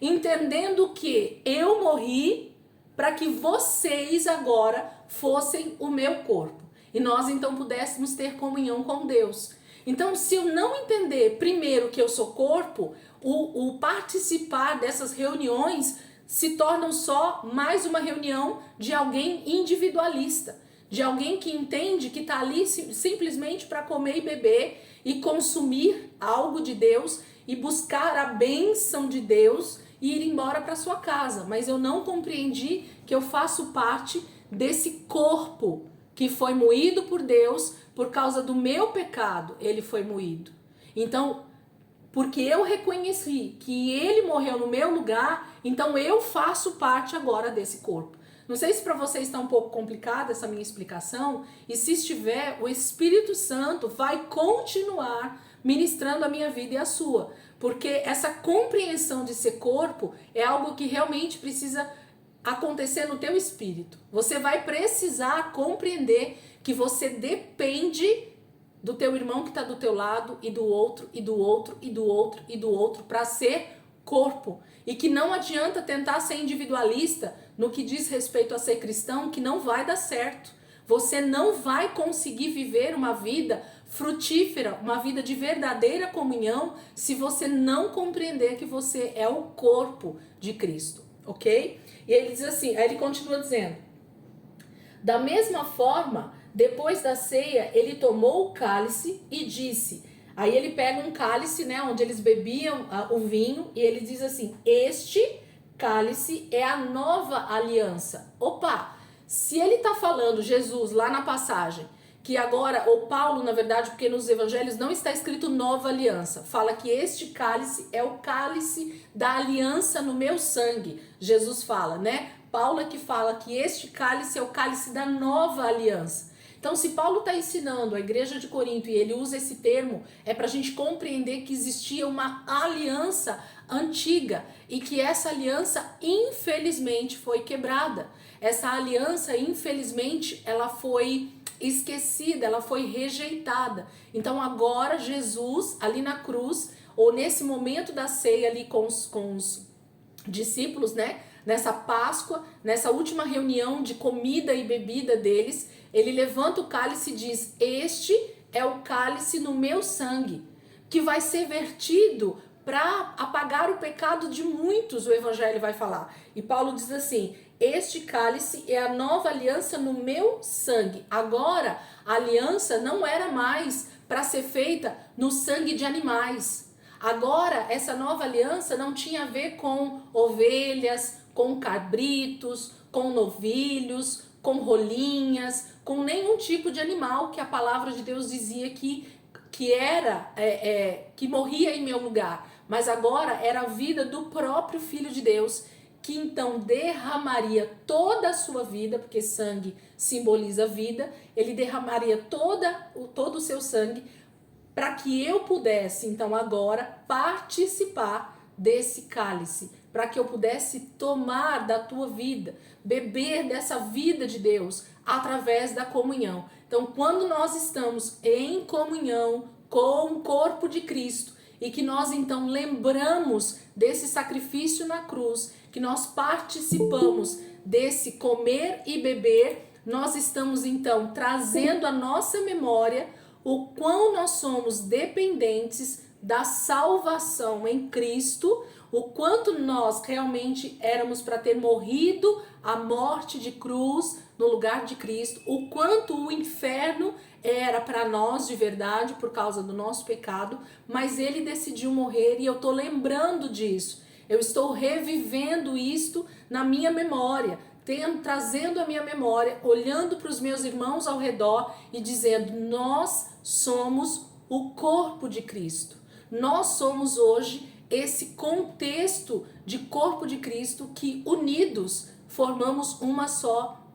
entendendo que eu morri para que vocês agora fossem o meu corpo, e nós então pudéssemos ter comunhão com Deus. Então, se eu não entender primeiro que eu sou corpo, o participar dessas reuniões se tornam só mais uma reunião de alguém individualista, de alguém que entende que está ali simplesmente para comer e beber e consumir algo de Deus e buscar a bênção de Deus e ir embora para sua casa. Mas eu não compreendi que eu faço parte desse corpo que foi moído por Deus por causa do meu pecado. Ele foi moído. Então, porque eu reconheci que ele morreu no meu lugar, então eu faço parte agora desse corpo. Não sei se para vocês está um pouco complicada essa minha explicação, e se estiver, o Espírito Santo vai continuar ministrando a minha vida e a sua, porque essa compreensão de ser corpo é algo que realmente precisa acontecer no teu espírito. Você vai precisar compreender que você depende do teu irmão que está do teu lado, e do outro, e do outro, e do outro, e do outro, para ser corpo. E que não adianta tentar ser individualista no que diz respeito a ser cristão, que não vai dar certo. Você não vai conseguir viver uma vida frutífera, uma vida de verdadeira comunhão, se você não compreender que você é o corpo de Cristo, ok? E ele diz assim, aí ele continua dizendo: da mesma forma, depois da ceia, ele tomou o cálice e disse... Aí ele pega um cálice, né, onde eles bebiam o vinho, e ele diz assim: este cálice é a nova aliança. Opa, se ele tá falando, Jesus, lá na passagem, que agora, ou Paulo, na verdade, porque nos evangelhos não está escrito nova aliança, fala que este cálice é o cálice da aliança no meu sangue. Jesus fala, né? Paulo é que fala que este cálice é o cálice da nova aliança. Então, se Paulo está ensinando a igreja de Corinto e ele usa esse termo, é para a gente compreender que existia uma aliança antiga e que essa aliança, infelizmente, foi quebrada. Essa aliança, infelizmente, ela foi esquecida, ela foi rejeitada. Então, agora, Jesus, ali na cruz, ou nesse momento da ceia ali com os discípulos, né? Nessa Páscoa, nessa última reunião de comida e bebida deles, ele levanta o cálice e diz: este é o cálice no meu sangue, que vai ser vertido para apagar o pecado de muitos, o evangelho vai falar. E Paulo diz assim: este cálice é a nova aliança no meu sangue. Agora, a aliança não era mais para ser feita no sangue de animais. Agora, essa nova aliança não tinha a ver com ovelhas, com cabritos, com novilhos, com rolinhas, com nenhum tipo de animal que a palavra de Deus dizia que morria em meu lugar. Mas agora era a vida do próprio Filho de Deus, que então derramaria toda a sua vida, porque sangue simboliza vida, ele derramaria todo o seu sangue para que eu pudesse, então, agora participar desse cálice, para que eu pudesse tomar da tua vida, beber dessa vida de Deus através da comunhão. Então, quando nós estamos em comunhão com o corpo de Cristo e que nós então lembramos desse sacrifício na cruz, que nós participamos desse comer e beber, nós estamos então trazendo à nossa memória o quão nós somos dependentes da salvação em Cristo, o quanto nós realmente éramos para ter morrido a morte de cruz no lugar de Cristo, o quanto o inferno era para nós de verdade por causa do nosso pecado, mas ele decidiu morrer e eu estou lembrando disso. Eu estou revivendo isto na minha memória, trazendo a minha memória, olhando para os meus irmãos ao redor e dizendo: nós somos o corpo de Cristo. Nós somos hoje esse contexto de corpo de Cristo que unidos formamos uma só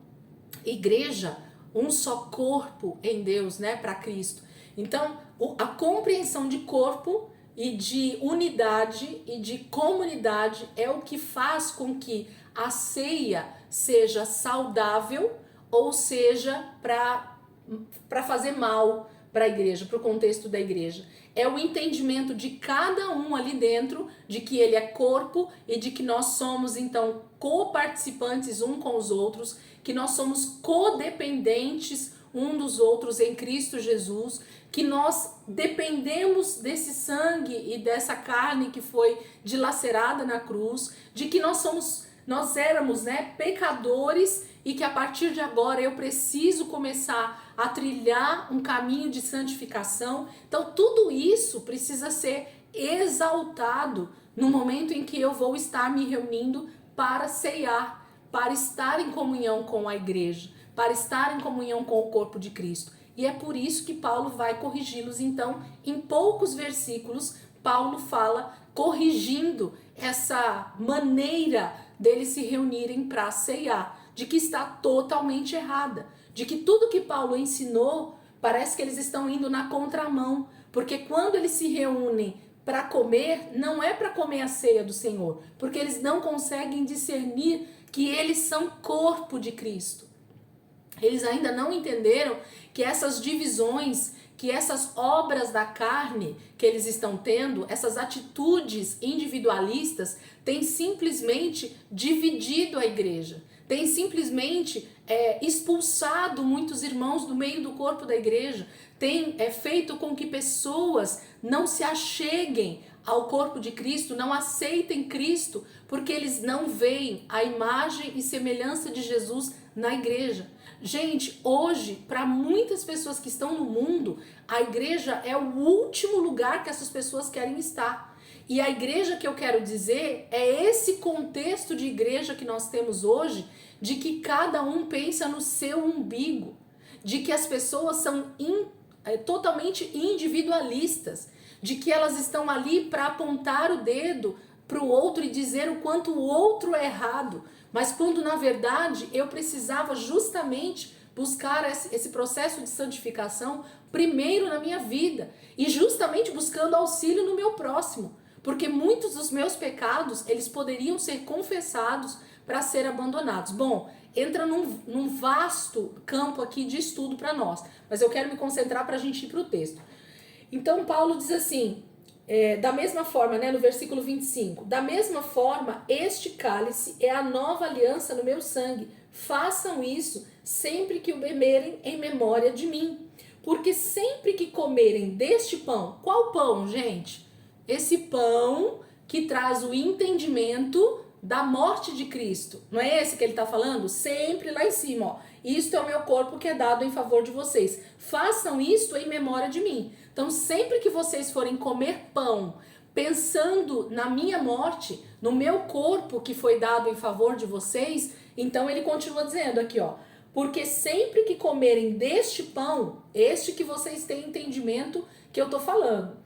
igreja, um só corpo em Deus, né, para Cristo. Então, a compreensão de corpo e de unidade e de comunidade é o que faz com que a ceia seja saudável ou seja para fazer mal para a igreja, para o contexto da igreja. É o entendimento de cada um ali dentro de que ele é corpo e de que nós somos então coparticipantes um com os outros, que nós somos codependentes um dos outros em Cristo Jesus, que nós dependemos desse sangue e dessa carne que foi dilacerada na cruz, de que nós éramos, né, pecadores e que a partir de agora eu preciso começar a trilhar um caminho de santificação. Então tudo isso precisa ser exaltado no momento em que eu vou estar me reunindo para ceiar, para estar em comunhão com a igreja, para estar em comunhão com o corpo de Cristo. E é por isso que Paulo vai corrigi-los. Então, em poucos versículos, Paulo fala corrigindo essa maneira deles se reunirem para ceiar, de que está totalmente errada, de que tudo que Paulo ensinou, parece que eles estão indo na contramão, porque quando eles se reúnem para comer, não é para comer a ceia do Senhor, porque eles não conseguem discernir que eles são corpo de Cristo. Eles ainda não entenderam que essas divisões, que essas obras da carne que eles estão tendo, essas atitudes individualistas, têm simplesmente dividido a igreja, têm simplesmente expulsado muitos irmãos do meio do corpo da igreja, tem feito com que pessoas não se acheguem ao corpo de Cristo, não aceitem Cristo, porque eles não veem a imagem e semelhança de Jesus na igreja. Gente, hoje, para muitas pessoas que estão no mundo, a igreja é o último lugar que essas pessoas querem estar. E a igreja que eu quero dizer é esse contexto de igreja que nós temos hoje, de que cada um pensa no seu umbigo, de que as pessoas são totalmente individualistas, de que elas estão ali para apontar o dedo para o outro e dizer o quanto o outro é errado, mas quando na verdade eu precisava justamente buscar esse processo de santificação primeiro na minha vida e justamente buscando auxílio no meu próximo, porque muitos dos meus pecados eles poderiam ser confessados para ser abandonados. Bom, entra num vasto campo aqui de estudo para nós, mas eu quero me concentrar para a gente ir para o texto. Então Paulo diz assim, da mesma forma, né, no versículo 25, da mesma forma, este cálice é a nova aliança no meu sangue. Façam isso sempre que o beberem em memória de mim. Porque sempre que comerem deste pão, qual pão, gente? esse pão que traz o entendimento da morte de Cristo. Não é esse que ele está falando? Sempre lá em cima, ó. Isto é o meu corpo que é dado em favor de vocês. Façam isto em memória de mim. Então, sempre que vocês forem comer pão, pensando na minha morte, no meu corpo que foi dado em favor de vocês, então ele continua dizendo aqui, ó. Porque sempre que comerem deste pão, este que vocês têm entendimento que eu tô falando,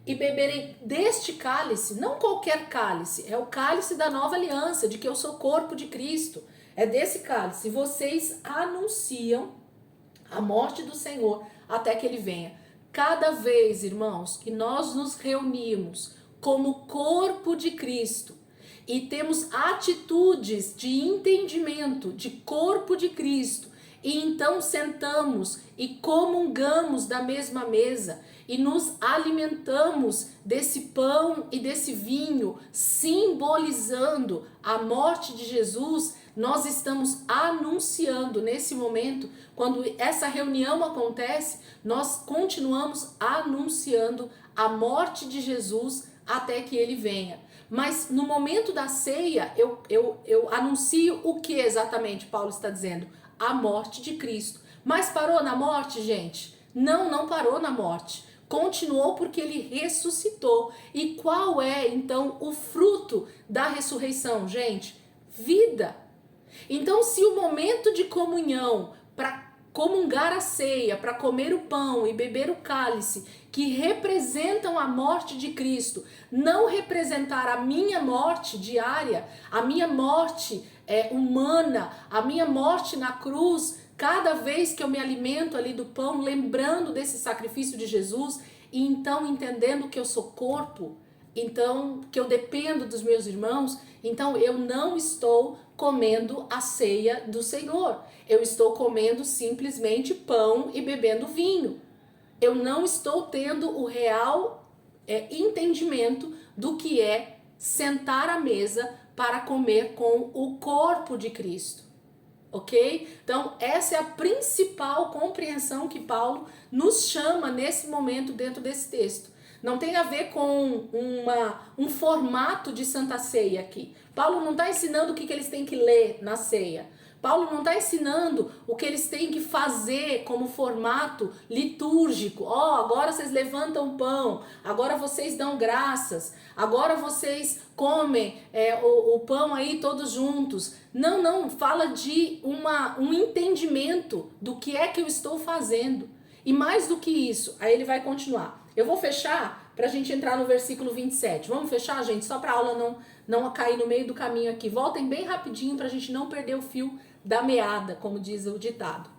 e beberem deste cálice, não qualquer cálice, é o cálice da nova aliança, de que eu sou corpo de Cristo, é desse cálice, vocês anunciam a morte do Senhor até que ele venha. Cada vez, irmãos, que nós nos reunimos como corpo de Cristo e temos atitudes de entendimento de corpo de Cristo, e então sentamos e comungamos da mesma mesa e nos alimentamos desse pão e desse vinho, simbolizando a morte de Jesus, nós estamos anunciando nesse momento, quando essa reunião acontece, nós continuamos anunciando a morte de Jesus até que ele venha. Mas no momento da ceia, eu anuncio o que exatamente Paulo está dizendo? A morte de Cristo. Mas parou na morte, gente? Não, não parou na morte. Continuou porque ele ressuscitou. E qual é, então, o fruto da ressurreição, gente? Vida. Então, se o momento de comunhão, para comungar a ceia, para comer o pão e beber o cálice, que representam a morte de Cristo, não representar a minha morte diária, a minha morte humana, a minha morte na cruz, cada vez que eu me alimento ali do pão, lembrando desse sacrifício de Jesus, e então entendendo que eu sou corpo, então que eu dependo dos meus irmãos, então eu não estou comendo a ceia do Senhor. Eu estou comendo simplesmente pão e bebendo vinho. Eu não estou tendo o real entendimento do que é sentar à mesa para comer com o corpo de Cristo. Ok? Então, essa é a principal compreensão que Paulo nos chama nesse momento dentro desse texto. Não tem a ver com um formato de Santa Ceia aqui. Paulo não está ensinando o que eles têm que ler na ceia. Paulo não está ensinando o que eles têm que fazer como formato litúrgico. Agora vocês levantam o pão, agora vocês dão graças, agora vocês comem o pão aí todos juntos. Não, fala de um entendimento do que é que eu estou fazendo. E mais do que isso, aí ele vai continuar. Eu vou fechar para a gente entrar no versículo 27. Vamos fechar, gente? Só para a aula não cair no meio do caminho aqui. Voltem bem rapidinho para a gente não perder o fio da meada, como diz o ditado.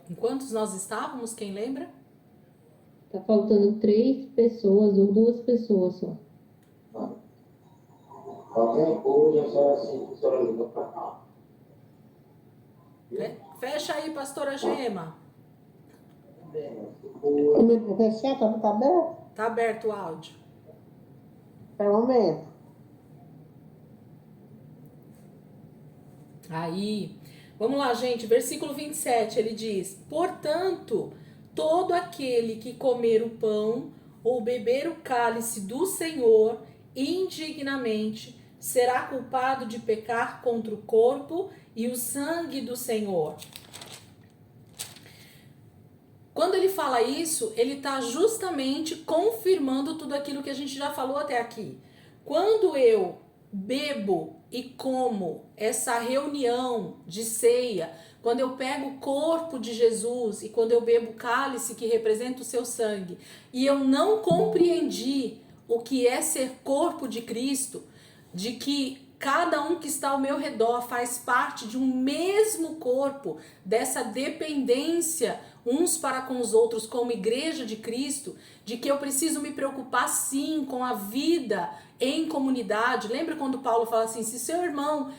Em quantos nós estávamos? Quem lembra? Tá faltando 3 pessoas ou 2 pessoas só. Qualquer coisa, só assim, pastora liga pra cá. Fecha aí, pastora Gema. Vou fechar, tá aberto? Tá aberto o áudio. É um momento. Aí, Vamos lá, gente, versículo 27, ele diz: portanto, todo aquele que comer o pão ou beber o cálice do Senhor indignamente será culpado de pecar contra o corpo e o sangue do Senhor. Quando ele fala isso, ele está justamente confirmando tudo aquilo que a gente já falou até aqui. Quando eu bebo e como essa reunião de ceia, quando eu pego o corpo de Jesus e quando eu bebo o cálice que representa o seu sangue, e eu não compreendi o que é ser corpo de Cristo, de que cada um que está ao meu redor faz parte de um mesmo corpo, dessa dependência uns para com os outros como igreja de Cristo, de que eu preciso me preocupar sim com a vida em comunidade. Lembra quando Paulo fala assim, se seu irmão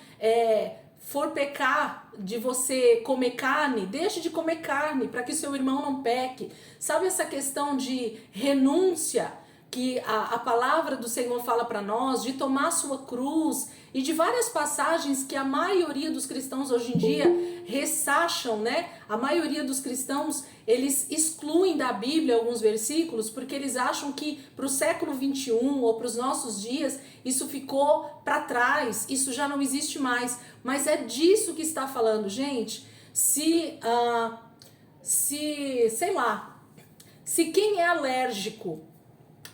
for pecar de você comer carne, deixe de comer carne para que seu irmão não peque. Sabe essa questão de renúncia que a palavra do Senhor fala para nós, de tomar sua cruz, e de várias passagens que a maioria dos cristãos hoje em dia ressacham, né? A maioria dos cristãos, eles excluem da Bíblia alguns versículos porque eles acham que para o século 21 ou para os nossos dias isso ficou para trás, isso já não existe mais. Mas é disso que está falando, gente. Se sei lá, se quem é alérgico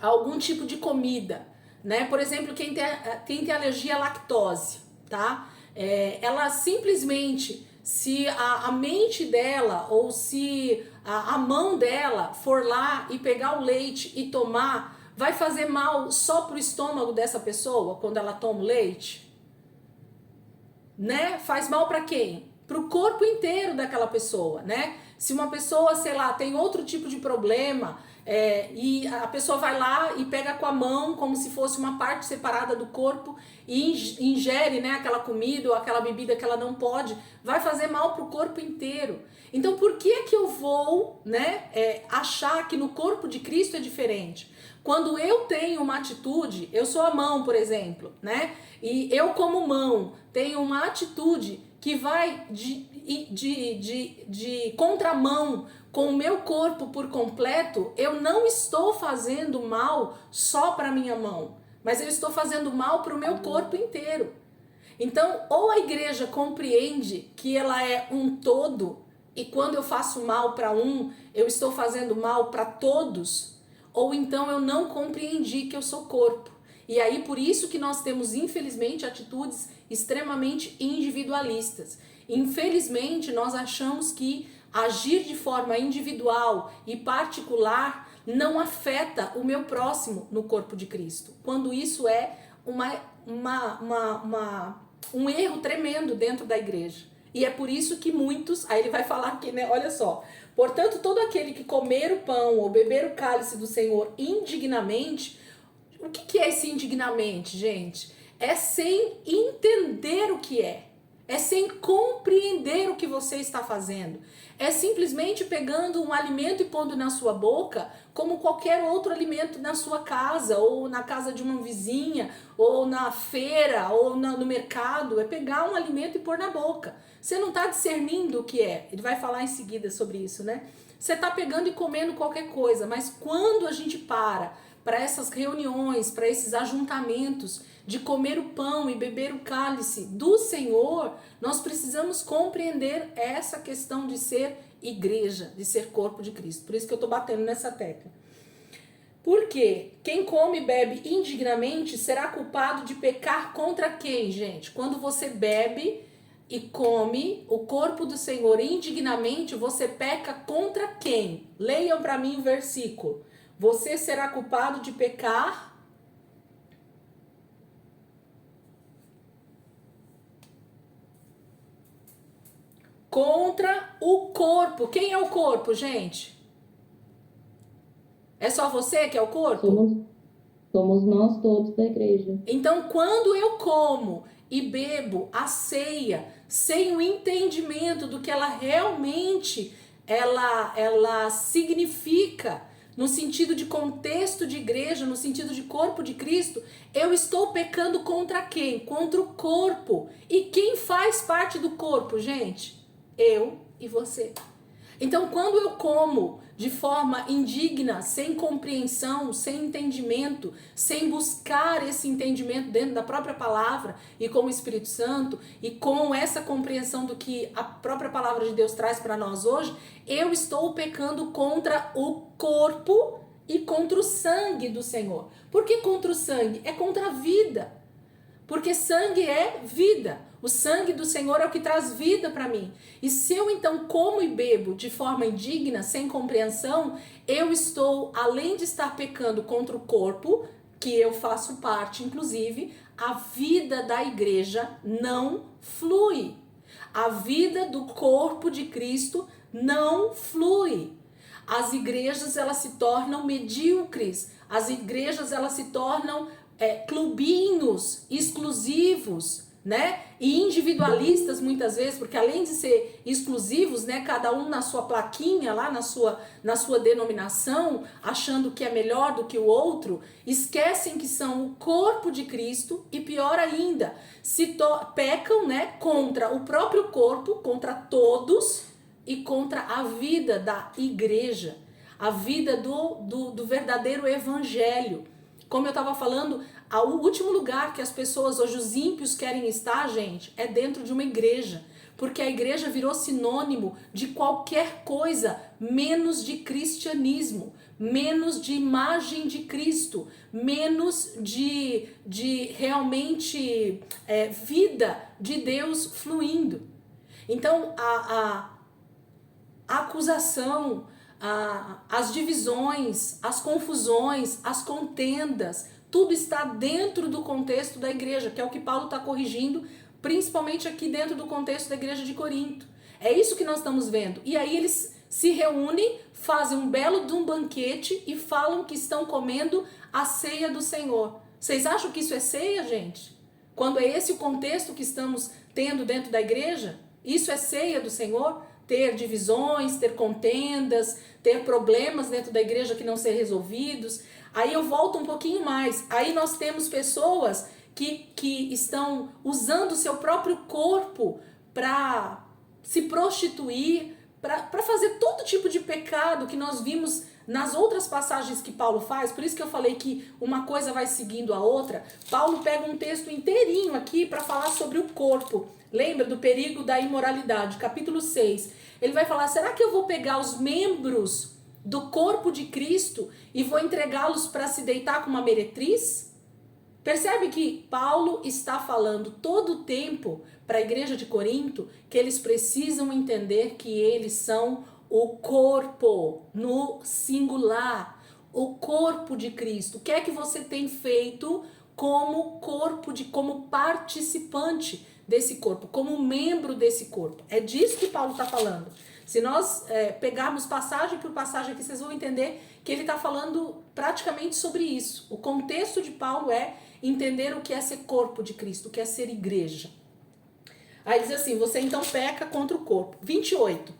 a algum tipo de comida, né? Por exemplo, quem tem alergia à lactose, tá? Ela simplesmente, se a mente dela ou se a mão dela for lá e pegar o leite e tomar, vai fazer mal só pro estômago dessa pessoa quando ela toma o leite? Né? Faz mal para quem? Pro corpo inteiro daquela pessoa, né? Se uma pessoa, sei lá, tem outro tipo de problema, e a pessoa vai lá e pega com a mão como se fosse uma parte separada do corpo e ingere, né, aquela comida ou aquela bebida que ela não pode, vai fazer mal pro corpo inteiro. Então por que que eu vou, né, achar que no corpo de Cristo é diferente? Quando eu tenho uma atitude, eu sou a mão, por exemplo, né? E eu como mão tenho uma atitude que vai de contramão com o meu corpo por completo, eu não estou fazendo mal só para minha mão, mas eu estou fazendo mal para o meu corpo inteiro. Então, ou a igreja compreende que ela é um todo, e quando eu faço mal para um, eu estou fazendo mal para todos, ou então eu não compreendi que eu sou corpo. E aí por isso que nós temos, infelizmente, atitudes extremamente individualistas. Infelizmente, nós achamos que agir de forma individual e particular não afeta o meu próximo no corpo de Cristo, quando isso é um erro tremendo dentro da igreja. E é por isso que muitos, aí ele vai falar aqui, né? Olha só. Portanto, todo aquele que comer o pão ou beber o cálice do Senhor indignamente. O que é esse indignamente, gente? É sem entender o que é. É sem compreender o que você está fazendo. É simplesmente pegando um alimento e pondo na sua boca como qualquer outro alimento na sua casa, ou na casa de uma vizinha, ou na feira, ou no mercado. É pegar um alimento e pôr na boca. Você não está discernindo o que é. Ele vai falar em seguida sobre isso, né? Você está pegando e comendo qualquer coisa, mas quando a gente para essas reuniões, para esses ajuntamentos de comer o pão e beber o cálice do Senhor, nós precisamos compreender essa questão de ser igreja, de ser corpo de Cristo. Por isso que eu estou batendo nessa tecla. Porque quem come e bebe indignamente será culpado de pecar contra quem, gente? Quando você bebe e come o corpo do Senhor indignamente, você peca contra quem? Leiam para mim o versículo. Você será culpado de pecar contra o corpo. Quem é o corpo, gente? É só você que é o corpo? Somos nós todos da igreja. Então, quando eu como e bebo a ceia sem o entendimento do que ela realmente ela significa, no sentido de contexto de igreja, no sentido de corpo de Cristo, eu estou pecando contra quem? Contra o corpo. E quem faz parte do corpo, gente? Eu e você. Então, quando eu como de forma indigna, sem compreensão, sem entendimento, sem buscar esse entendimento dentro da própria palavra e com o Espírito Santo e com essa compreensão do que a própria palavra de Deus traz para nós hoje, eu estou pecando contra o corpo e contra o sangue do Senhor. Por que contra o sangue? É contra a vida. Porque sangue é vida. O sangue do Senhor é o que traz vida para mim. E se eu então como e bebo de forma indigna, sem compreensão, eu estou, além de estar pecando contra o corpo, que eu faço parte, inclusive, a vida da igreja não flui. A vida do corpo de Cristo não flui. As igrejas, elas se tornam medíocres. As igrejas, elas se tornam clubinhos exclusivos, né? E individualistas muitas vezes, porque além de ser exclusivos, né, cada um na sua plaquinha lá, na sua denominação, achando que é melhor do que o outro, esquecem que são o corpo de Cristo e pior ainda, pecam, né, contra o próprio corpo, contra todos e contra a vida da igreja, a vida do verdadeiro evangelho. Como eu estava falando, o último lugar que as pessoas, hoje os ímpios querem estar, gente, é dentro de uma igreja. Porque a igreja virou sinônimo de qualquer coisa menos de cristianismo, menos de imagem de Cristo, menos de realmente vida de Deus fluindo. Então, a acusação, as divisões, as confusões, as contendas, tudo está dentro do contexto da igreja, que é o que Paulo está corrigindo, principalmente aqui dentro do contexto da igreja de Corinto. É isso que nós estamos vendo. E aí eles se reúnem, fazem um belo de um banquete e falam que estão comendo a ceia do Senhor. Vocês acham que isso é ceia, gente? Quando é esse o contexto que estamos tendo dentro da igreja? Isso é ceia do Senhor? Ter divisões, ter contendas, ter problemas dentro da igreja que não ser resolvidos. Aí eu volto um pouquinho mais. Aí nós temos pessoas que estão usando o seu próprio corpo para se prostituir, para fazer todo tipo de pecado que nós vimos nas outras passagens que Paulo faz. Por isso que eu falei que uma coisa vai seguindo a outra. Paulo pega um texto inteirinho aqui para falar sobre o corpo. Lembra do perigo da imoralidade, capítulo 6. Ele vai falar, será que eu vou pegar os membros do corpo de Cristo e vou entregá-los para se deitar com uma meretriz? Percebe que Paulo está falando todo o tempo para a igreja de Corinto que eles precisam entender que eles são o corpo no singular, o corpo de Cristo. O que é que você tem feito como corpo, como participante desse corpo, como membro desse corpo? É disso que Paulo está falando. Se nós pegarmos passagem por passagem aqui, vocês vão entender que ele está falando praticamente sobre isso. O contexto de Paulo é entender o que é ser corpo de Cristo, o que é ser igreja. Aí diz assim, você então peca contra o corpo. 28.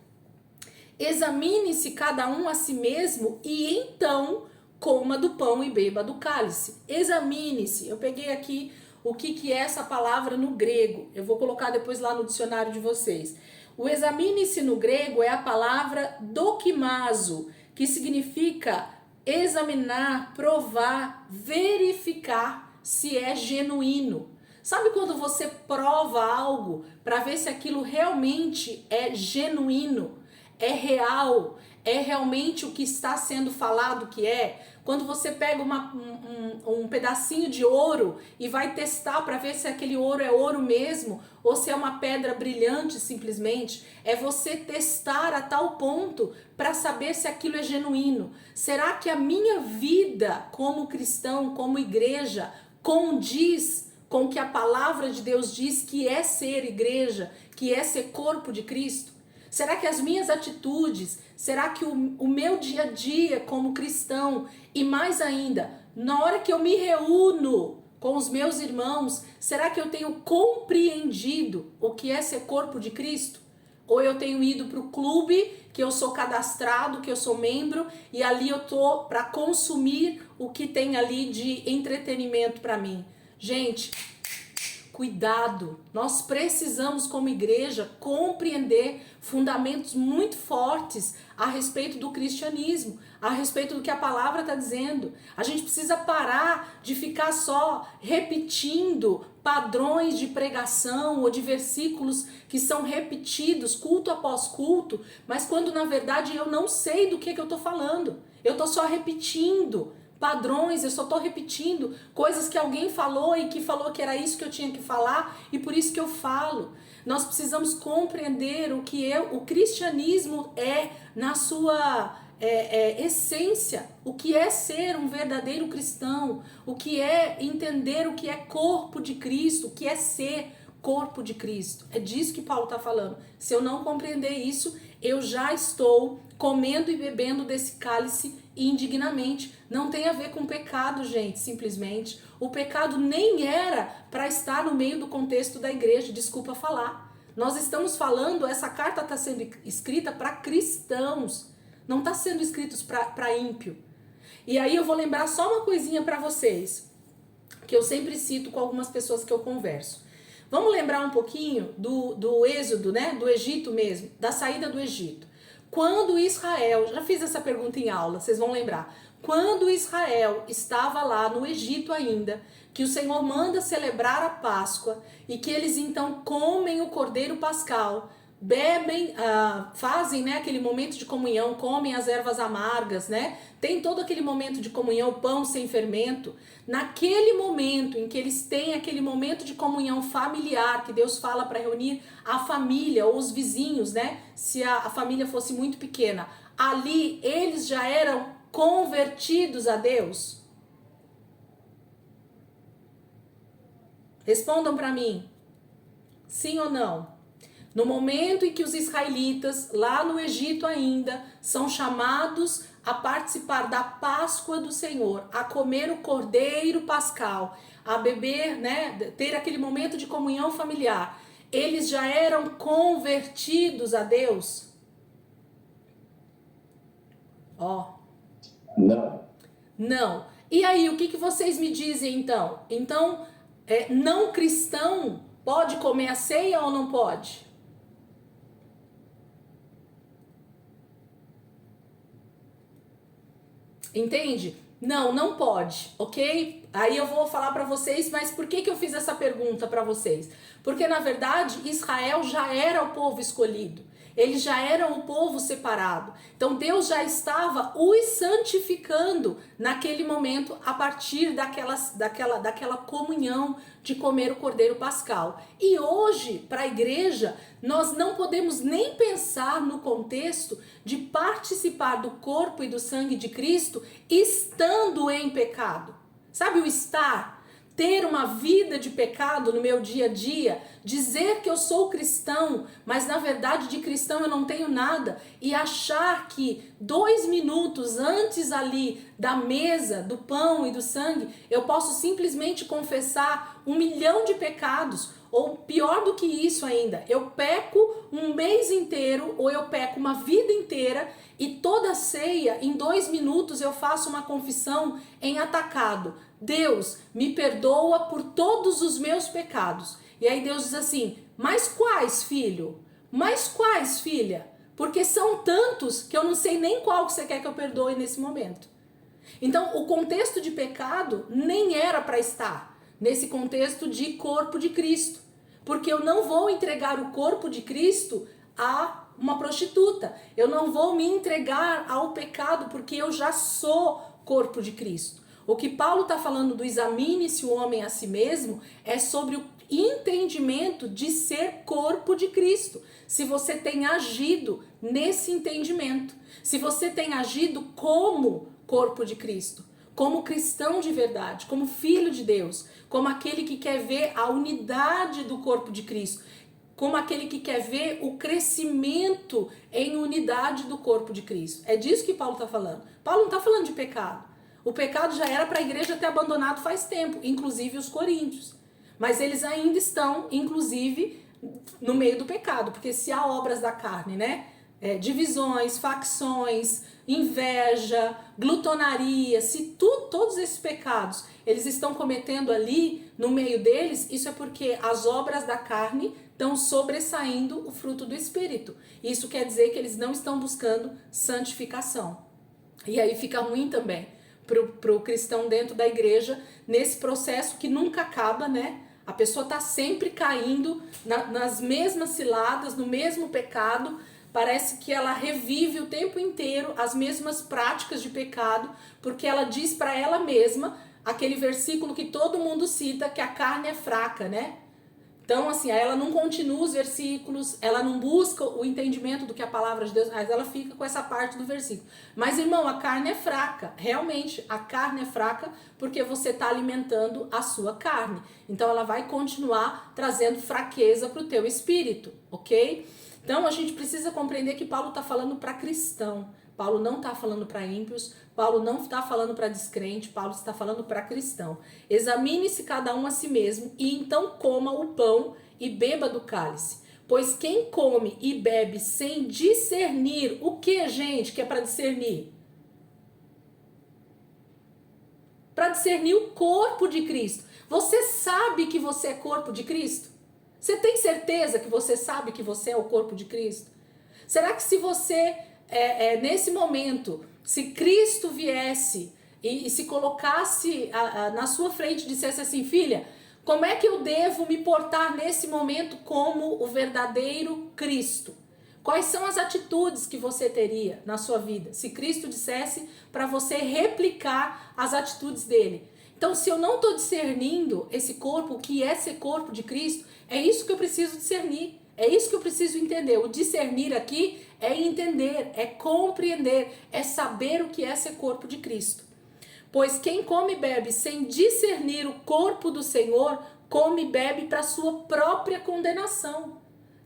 Examine-se cada um a si mesmo e então coma do pão e beba do cálice. Examine-se. Eu peguei aqui o que é essa palavra no grego. Eu vou colocar depois lá no dicionário de vocês. O examine-se no grego é a palavra dokimazo, que significa examinar, provar, verificar se é genuíno. Sabe quando você prova algo para ver se aquilo realmente é genuíno, é real, é realmente o que está sendo falado que é? Quando você pega um pedacinho de ouro e vai testar para ver se aquele ouro é ouro mesmo ou se é uma pedra brilhante simplesmente, é você testar a tal ponto para saber se aquilo é genuíno. Será que a minha vida como cristão, como igreja, condiz com o que a palavra de Deus diz que é ser igreja, que é ser corpo de Cristo? Será que as minhas atitudes, será que o meu dia a dia como cristão e mais ainda, na hora que eu me reúno com os meus irmãos, será que eu tenho compreendido o que é ser corpo de Cristo? Ou eu tenho ido para o clube, que eu sou cadastrado, que eu sou membro, e ali eu tô para consumir o que tem ali de entretenimento para mim? Gente, cuidado. Nós precisamos, como igreja, compreender fundamentos muito fortes a respeito do cristianismo, a respeito do que a palavra está dizendo. A gente precisa parar de ficar só repetindo padrões de pregação ou de versículos que são repetidos culto após culto, mas quando na verdade eu não sei do que eu estou falando. Eu estou só repetindo padrões, eu só estou repetindo coisas que alguém falou e que falou que era isso que eu tinha que falar e por isso que eu falo. Nós precisamos compreender o que o cristianismo é na sua essência, o que é ser um verdadeiro cristão, o que é entender o que é corpo de Cristo, o que é ser corpo de Cristo. É disso que Paulo está falando. Se eu não compreender isso, eu já estou comendo e bebendo desse cálice indignamente. Não tem a ver com pecado, gente, simplesmente. O pecado nem era para estar no meio do contexto da igreja, desculpa falar. Nós estamos falando, essa carta está sendo escrita para cristãos, não está sendo escrita para ímpio. E aí eu vou lembrar só uma coisinha para vocês, que eu sempre cito com algumas pessoas que eu converso. Vamos lembrar um pouquinho do êxodo, né? Do Egito mesmo, da saída do Egito. Quando Israel, já fiz essa pergunta em aula, vocês vão lembrar. Quando Israel estava lá no Egito ainda, que o Senhor manda celebrar a Páscoa e que eles então comem o cordeiro pascal, bebem, fazem, né, aquele momento de comunhão, comem as ervas amargas, né? Tem todo aquele momento de comunhão, pão sem fermento. Naquele momento em que eles têm aquele momento de comunhão familiar, que Deus fala para reunir a família ou os vizinhos, né? Se a família fosse muito pequena, ali eles já eram convertidos a Deus. Respondam para mim, sim ou não? No momento em que os israelitas, lá no Egito ainda, são chamados a participar da Páscoa do Senhor, a comer o cordeiro pascal, a beber, né, ter aquele momento de comunhão familiar, eles já eram convertidos a Deus? Ó. Não. Não. E aí, o que vocês me dizem então? Então, não cristão pode comer a ceia ou não pode? Entende? Não, não pode, ok? Aí eu vou falar para vocês, mas por que eu fiz essa pergunta para vocês? Porque na verdade Israel já era o povo escolhido, eles já eram o povo separado. Então Deus já estava os santificando naquele momento a partir daquela comunhão de comer o cordeiro pascal. E hoje, para a igreja, nós não podemos nem pensar no contexto de participar do corpo e do sangue de Cristo estando em pecado. Sabe o estar? Ter uma vida de pecado no meu dia a dia, dizer que eu sou cristão, mas na verdade de cristão eu não tenho nada, e achar que 2 minutos antes ali da mesa, do pão e do sangue, eu posso simplesmente confessar 1 milhão de pecados, ou pior do que isso ainda, eu peco um mês inteiro, ou eu peco uma vida inteira, e toda ceia, em 2 minutos eu faço uma confissão em atacado. Deus, me perdoa por todos os meus pecados. E aí Deus diz assim, mas quais, filho? Mas quais, filha? Porque são tantos que eu não sei nem qual que você quer que eu perdoe nesse momento. Então, o contexto de pecado nem era para estar nesse contexto de corpo de Cristo. Porque eu não vou entregar o corpo de Cristo a uma prostituta. Eu não vou me entregar ao pecado porque eu já sou corpo de Cristo. O que Paulo está falando do examine-se o homem a si mesmo é sobre o entendimento de ser corpo de Cristo. Se você tem agido nesse entendimento, se você tem agido como corpo de Cristo, como cristão de verdade, como filho de Deus, como aquele que quer ver a unidade do corpo de Cristo, como aquele que quer ver o crescimento em unidade do corpo de Cristo. É disso que Paulo está falando. Paulo não está falando de pecado. O pecado já era para a igreja ter abandonado faz tempo, inclusive os coríntios. Mas eles ainda estão, inclusive, no meio do pecado. Porque se há obras da carne, né? Divisões, facções, inveja, glutonaria, se tudo todos esses pecados, eles estão cometendo ali, no meio deles, isso é porque as obras da carne estão sobressaindo o fruto do Espírito. Isso quer dizer que eles não estão buscando santificação. E aí fica ruim também pro cristão dentro da igreja, nesse processo que nunca acaba, né? A pessoa tá sempre caindo nas mesmas ciladas, no mesmo pecado. Parece que ela revive o tempo inteiro as mesmas práticas de pecado, porque ela diz para ela mesma aquele versículo que todo mundo cita, que a carne é fraca, né? Então, assim, ela não continua os versículos, ela não busca o entendimento do que a palavra de Deus, mas ela fica com essa parte do versículo. Mas, irmão, a carne é fraca. Realmente, a carne é fraca porque você está alimentando a sua carne. Então, ela vai continuar trazendo fraqueza para o teu espírito, ok? Então, a gente precisa compreender que Paulo está falando para cristão. Paulo não está falando para ímpios, Paulo não está falando para descrente, Paulo está falando para cristão. Examine-se cada um a si mesmo e então coma o pão e beba do cálice. Pois quem come e bebe sem discernir, o que, gente, que é para discernir? Para discernir o corpo de Cristo. Você sabe que você é corpo de Cristo? Você tem certeza que você sabe que você é o corpo de Cristo? Será que se você, nesse momento, se Cristo viesse e se colocasse na sua frente e dissesse assim, filha, como é que eu devo me portar nesse momento como o verdadeiro Cristo? Quais são as atitudes que você teria na sua vida? Se Cristo dissesse para você replicar as atitudes dele. Então, se eu não estou discernindo esse corpo, o que é ser corpo de Cristo, é isso que eu preciso discernir. É isso que eu preciso entender. O discernir aqui é entender, é compreender, é saber o que é ser corpo de Cristo. Pois quem come e bebe sem discernir o corpo do Senhor, come e bebe para sua própria condenação.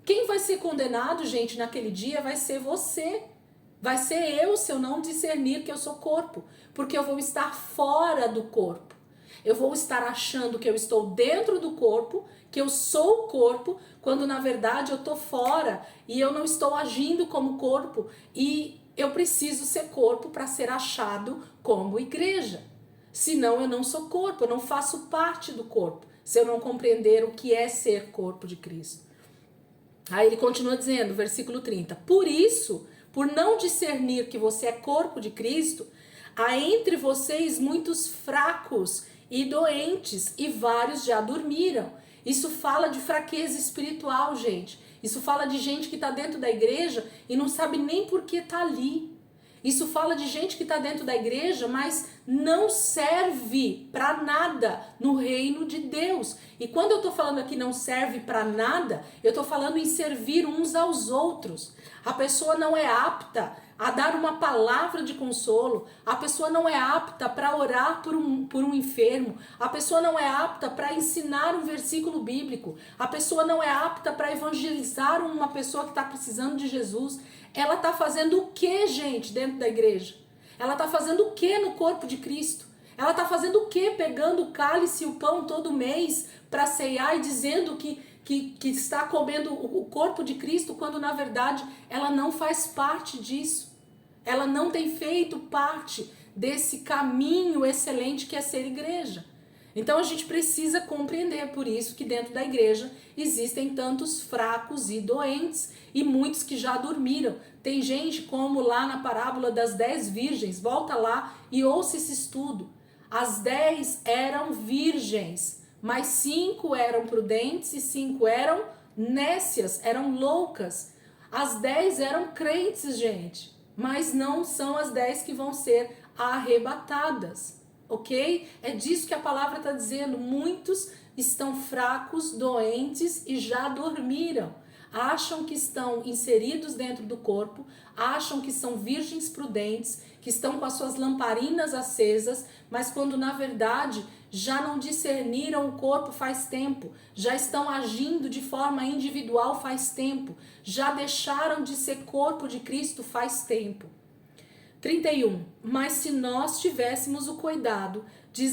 Quem vai ser condenado, gente, naquele dia vai ser você. Vai ser eu, se eu não discernir que eu sou corpo. Porque eu vou estar fora do corpo. Eu vou estar achando que eu estou dentro do corpo, que eu sou o corpo, quando na verdade eu estou fora e eu não estou agindo como corpo e eu preciso ser corpo para ser achado como igreja. Senão eu não sou corpo, eu não faço parte do corpo, se eu não compreender o que é ser corpo de Cristo. Aí ele continua dizendo, versículo 30, por isso, por não discernir que você é corpo de Cristo, há entre vocês muitos fracos e doentes, e vários já dormiram. Isso fala de fraqueza espiritual, gente. Isso fala de gente que está dentro da igreja e não sabe nem por que está ali. Isso fala de gente que está dentro da igreja, mas não serve para nada no reino de Deus. E quando eu estou falando aqui não serve para nada, eu estou falando em servir uns aos outros. A pessoa não é apta a dar uma palavra de consolo, a pessoa não é apta para orar por um enfermo, a pessoa não é apta para ensinar um versículo bíblico, a pessoa não é apta para evangelizar uma pessoa que está precisando de Jesus. Ela está fazendo o que, gente, dentro da igreja? Ela está fazendo o que no corpo de Cristo? Ela está fazendo o que pegando o cálice e o pão todo mês para ceiar e dizendo que está comendo o corpo de Cristo, quando na verdade ela não faz parte disso. Ela não tem feito parte desse caminho excelente que é ser igreja. Então a gente precisa compreender, por isso que dentro da igreja existem tantos fracos e doentes e muitos que já dormiram. Tem gente como lá na parábola das 10 virgens, volta lá e ouça esse estudo. As 10 eram virgens, mas 5 eram prudentes e 5 eram nécias, eram loucas. As 10 eram crentes, gente, mas não são as 10 que vão ser arrebatadas, ok? É disso que a palavra está dizendo. Muitos estão fracos, doentes e já dormiram. Acham que estão inseridos dentro do corpo, acham que são virgens prudentes, que estão com as suas lamparinas acesas, mas quando na verdade já não discerniram o corpo faz tempo, já estão agindo de forma individual faz tempo, já deixaram de ser corpo de Cristo faz tempo. 31. Mas se nós tivéssemos o cuidado de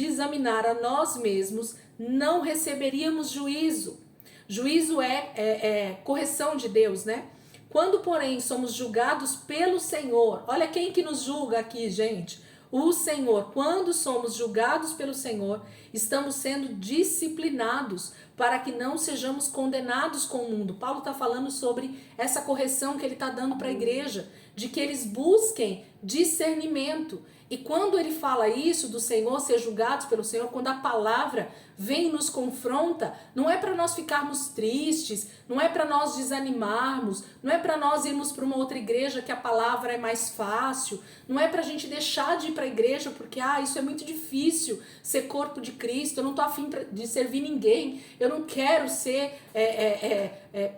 examinar a nós mesmos, não receberíamos juízo. Juízo é correção de Deus, né? Quando, porém, somos julgados pelo Senhor, olha quem que nos julga aqui, gente. o Senhor, quando somos julgados pelo Senhor, estamos sendo disciplinados para que não sejamos condenados com o mundo. Paulo está falando sobre essa correção que ele está dando para a igreja, de que eles busquem discernimento. E quando ele fala isso do Senhor, ser julgados pelo Senhor, quando a palavra vem e nos confronta, não é para nós ficarmos tristes, não é para nós desanimarmos, não é para nós irmos para uma outra igreja que a palavra é mais fácil, não é para a gente deixar de ir para a igreja porque isso é muito difícil, ser corpo de Cristo, eu não estou afim de servir ninguém, eu não quero ser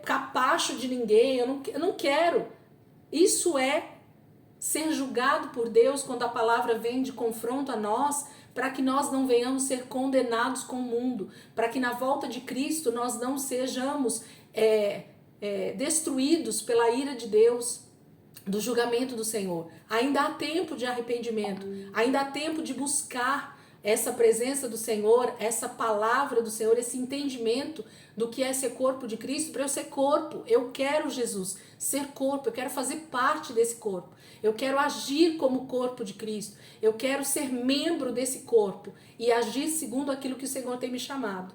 capacho de ninguém, eu não quero. Isso é ser julgado por Deus quando a palavra vem de confronto a nós, para que nós não venhamos ser condenados com o mundo, para que na volta de Cristo nós não sejamos destruídos pela ira de Deus, do julgamento do Senhor. Ainda há tempo de arrependimento, ainda há tempo de buscar essa presença do Senhor, essa palavra do Senhor, esse entendimento do que é ser corpo de Cristo. Para eu ser corpo, eu quero Jesus, ser corpo, eu quero fazer parte desse corpo, eu quero agir como corpo de Cristo, eu quero ser membro desse corpo e agir segundo aquilo que o Senhor tem me chamado.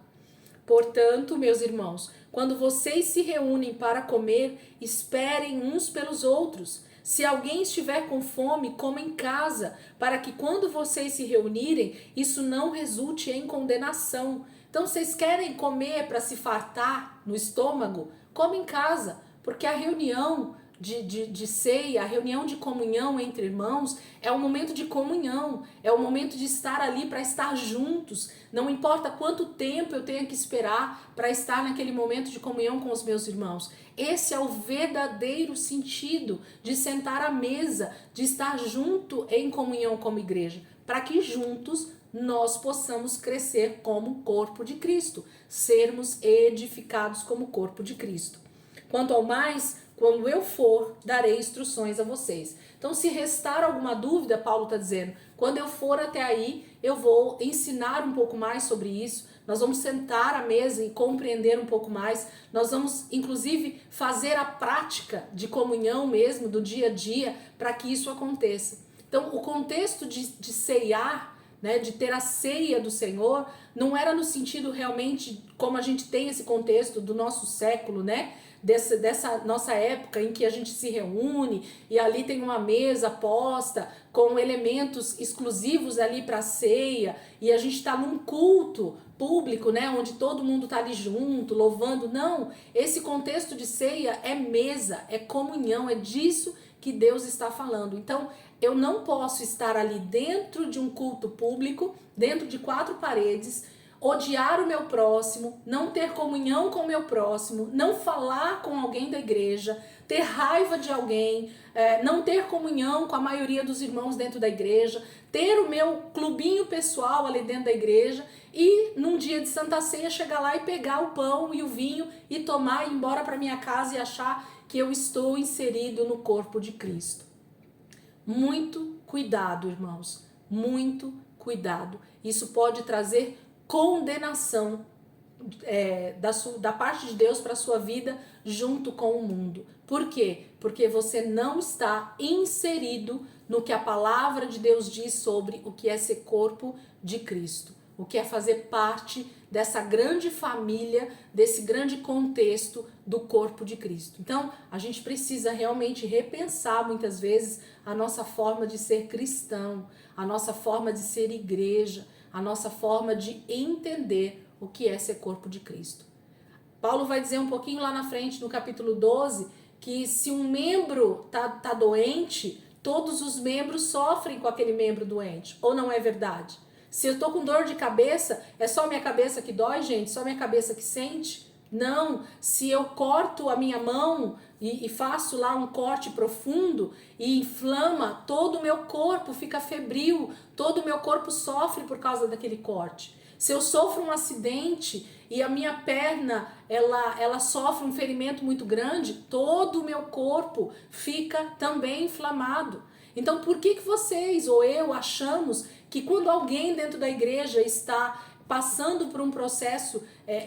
Portanto, meus irmãos, quando vocês se reúnem para comer, esperem uns pelos outros. Se alguém estiver com fome, coma em casa, para que quando vocês se reunirem, isso não resulte em condenação. Então, vocês querem comer para se fartar no estômago? Come em casa, porque a reunião de ceia, a reunião de comunhão entre irmãos é um momento de comunhão, é o momento de estar ali para estar juntos. Não importa quanto tempo eu tenha que esperar para estar naquele momento de comunhão com os meus irmãos. Esse é o verdadeiro sentido de sentar à mesa, de estar junto em comunhão como igreja, para que juntos nós possamos crescer como corpo de Cristo, sermos edificados como corpo de Cristo. Quanto ao mais, quando eu for, darei instruções a vocês. Então, se restar alguma dúvida, Paulo está dizendo, quando eu for até aí, eu vou ensinar um pouco mais sobre isso, nós vamos sentar à mesa e compreender um pouco mais, nós vamos, inclusive, fazer a prática de comunhão mesmo, do dia a dia, para que isso aconteça. Então, o contexto de ceiar, né, de ter a ceia do Senhor, não era no sentido realmente, como a gente tem esse contexto do nosso século, né? Dessa nossa época em que a gente se reúne e ali tem uma mesa posta com elementos exclusivos ali para a ceia e a gente está num culto público, né, onde todo mundo está ali junto, louvando. Não, esse contexto de ceia é mesa, é comunhão, é disso que Deus está falando. Então, eu não posso estar ali dentro de um culto público, dentro de 4 paredes, odiar o meu próximo, não ter comunhão com o meu próximo, não falar com alguém da igreja, ter raiva de alguém, não ter comunhão com a maioria dos irmãos dentro da igreja, ter o meu clubinho pessoal ali dentro da igreja e num dia de Santa Ceia chegar lá e pegar o pão e o vinho e tomar e ir embora para minha casa e achar que eu estou inserido no corpo de Cristo. Muito cuidado, irmãos, muito cuidado. Isso pode trazer condenação da parte de Deus para a sua vida junto com o mundo. Por quê? Porque você não está inserido no que a palavra de Deus diz sobre o que é ser corpo de Cristo, o que é fazer parte dessa grande família, desse grande contexto do corpo de Cristo. Então, a gente precisa realmente repensar muitas vezes a nossa forma de ser cristão, a nossa forma de ser igreja, a nossa forma de entender o que é ser corpo de Cristo. Paulo vai dizer um pouquinho lá na frente, no capítulo 12, que se um membro tá doente, todos os membros sofrem com aquele membro doente, ou não é verdade? Se eu tô com dor de cabeça, é só minha cabeça que dói, gente? Só minha cabeça que sente? Não, se eu corto a minha mão e faço lá um corte profundo e inflama, todo o meu corpo fica febril, todo o meu corpo sofre por causa daquele corte. Se eu sofro um acidente e a minha perna ela sofre um ferimento muito grande, todo o meu corpo fica também inflamado. Então, por que vocês ou eu achamos que quando alguém dentro da igreja está passando por um processo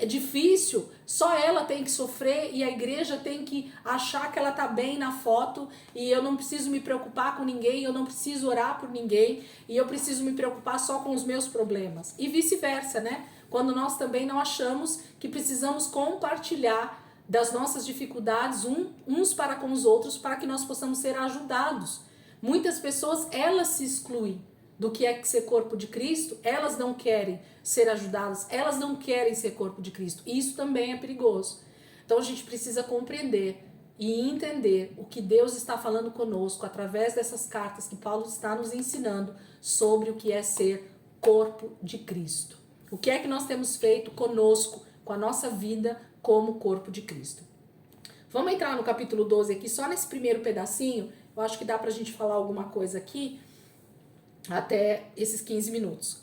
difícil, só ela tem que sofrer e a igreja tem que achar que ela tá bem na foto e eu não preciso me preocupar com ninguém, eu não preciso orar por ninguém e eu preciso me preocupar só com os meus problemas. E vice-versa, né? Quando nós também não achamos que precisamos compartilhar das nossas dificuldades uns para com os outros para que nós possamos ser ajudados. Muitas pessoas, elas se excluem do que é ser corpo de Cristo, elas não querem ser ajudadas, elas não querem ser corpo de Cristo. E isso também é perigoso. Então a gente precisa compreender e entender o que Deus está falando conosco através dessas cartas que Paulo está nos ensinando sobre o que é ser corpo de Cristo. O que é que nós temos feito conosco, com a nossa vida como corpo de Cristo. Vamos entrar no capítulo 12 aqui, só nesse primeiro pedacinho. Eu acho que dá pra gente falar alguma coisa aqui até esses 15 minutos.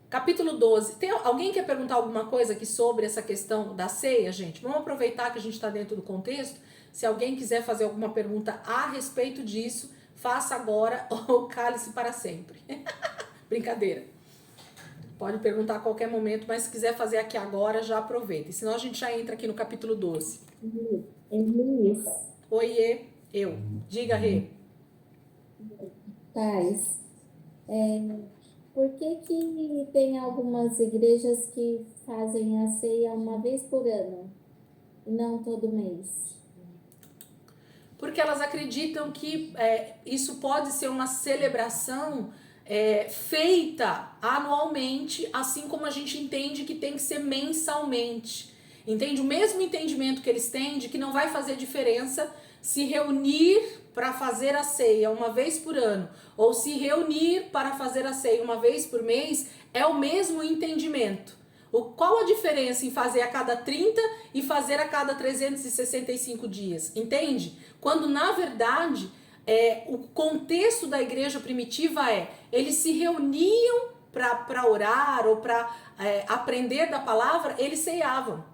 Capítulo 12. Tem alguém quer perguntar alguma coisa aqui sobre essa questão da ceia, gente? Vamos aproveitar que a gente está dentro do contexto. Se alguém quiser fazer alguma pergunta a respeito disso, faça agora ou cale-se para sempre. Brincadeira. Pode perguntar a qualquer momento, mas se quiser fazer aqui agora, já aproveita. Senão a gente já entra aqui no capítulo 12. Luiz. Oiê, eu. Diga, Rê. Tais. Por que tem algumas igrejas que fazem a ceia uma vez por ano e não todo mês? Porque elas acreditam que isso pode ser uma celebração feita anualmente, assim como a gente entende que tem que ser mensalmente. Entende? O mesmo entendimento que eles têm de que não vai fazer diferença se reunir para fazer a ceia uma vez por ano ou se reunir para fazer a ceia uma vez por mês, é o mesmo entendimento. Qual a diferença em fazer a cada 30 e fazer a cada 365 dias? Entende? Quando na verdade o contexto da igreja primitiva eles se reuniam para orar ou para aprender da palavra, eles ceiavam.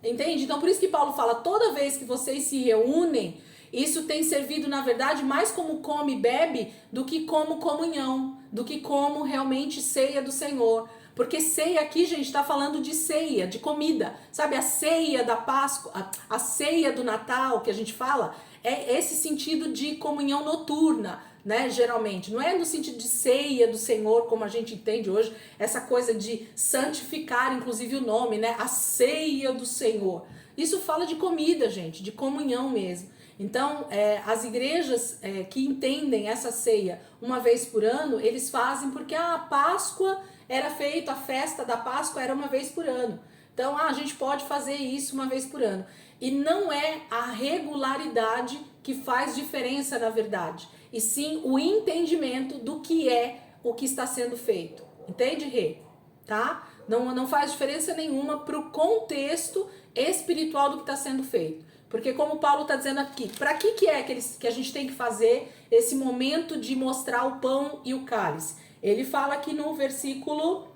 Entende? Então por isso que Paulo fala, toda vez que vocês se reúnem, isso tem servido na verdade mais como come e bebe do que como comunhão, do que como realmente ceia do Senhor. Porque ceia aqui, gente, está falando de ceia, de comida. Sabe, a ceia da Páscoa, a ceia do Natal que a gente fala, é esse sentido de comunhão noturna, né, geralmente. Não é no sentido de ceia do Senhor, como a gente entende hoje, essa coisa de santificar, inclusive o nome, né, a ceia do Senhor. Isso fala de comida, gente, de comunhão mesmo. Então, as igrejas que entendem essa ceia uma vez por ano, eles fazem porque a Páscoa era feita, a festa da Páscoa era uma vez por ano. Então, a gente pode fazer isso uma vez por ano. E não é a regularidade que faz diferença, na verdade, e sim o entendimento do que é o que está sendo feito. Entende, Rê? Tá? Não faz diferença nenhuma para o contexto espiritual do que está sendo feito. Porque como Paulo está dizendo aqui, para que é que a gente tem que fazer esse momento de mostrar o pão e o cálice? Ele fala aqui no versículo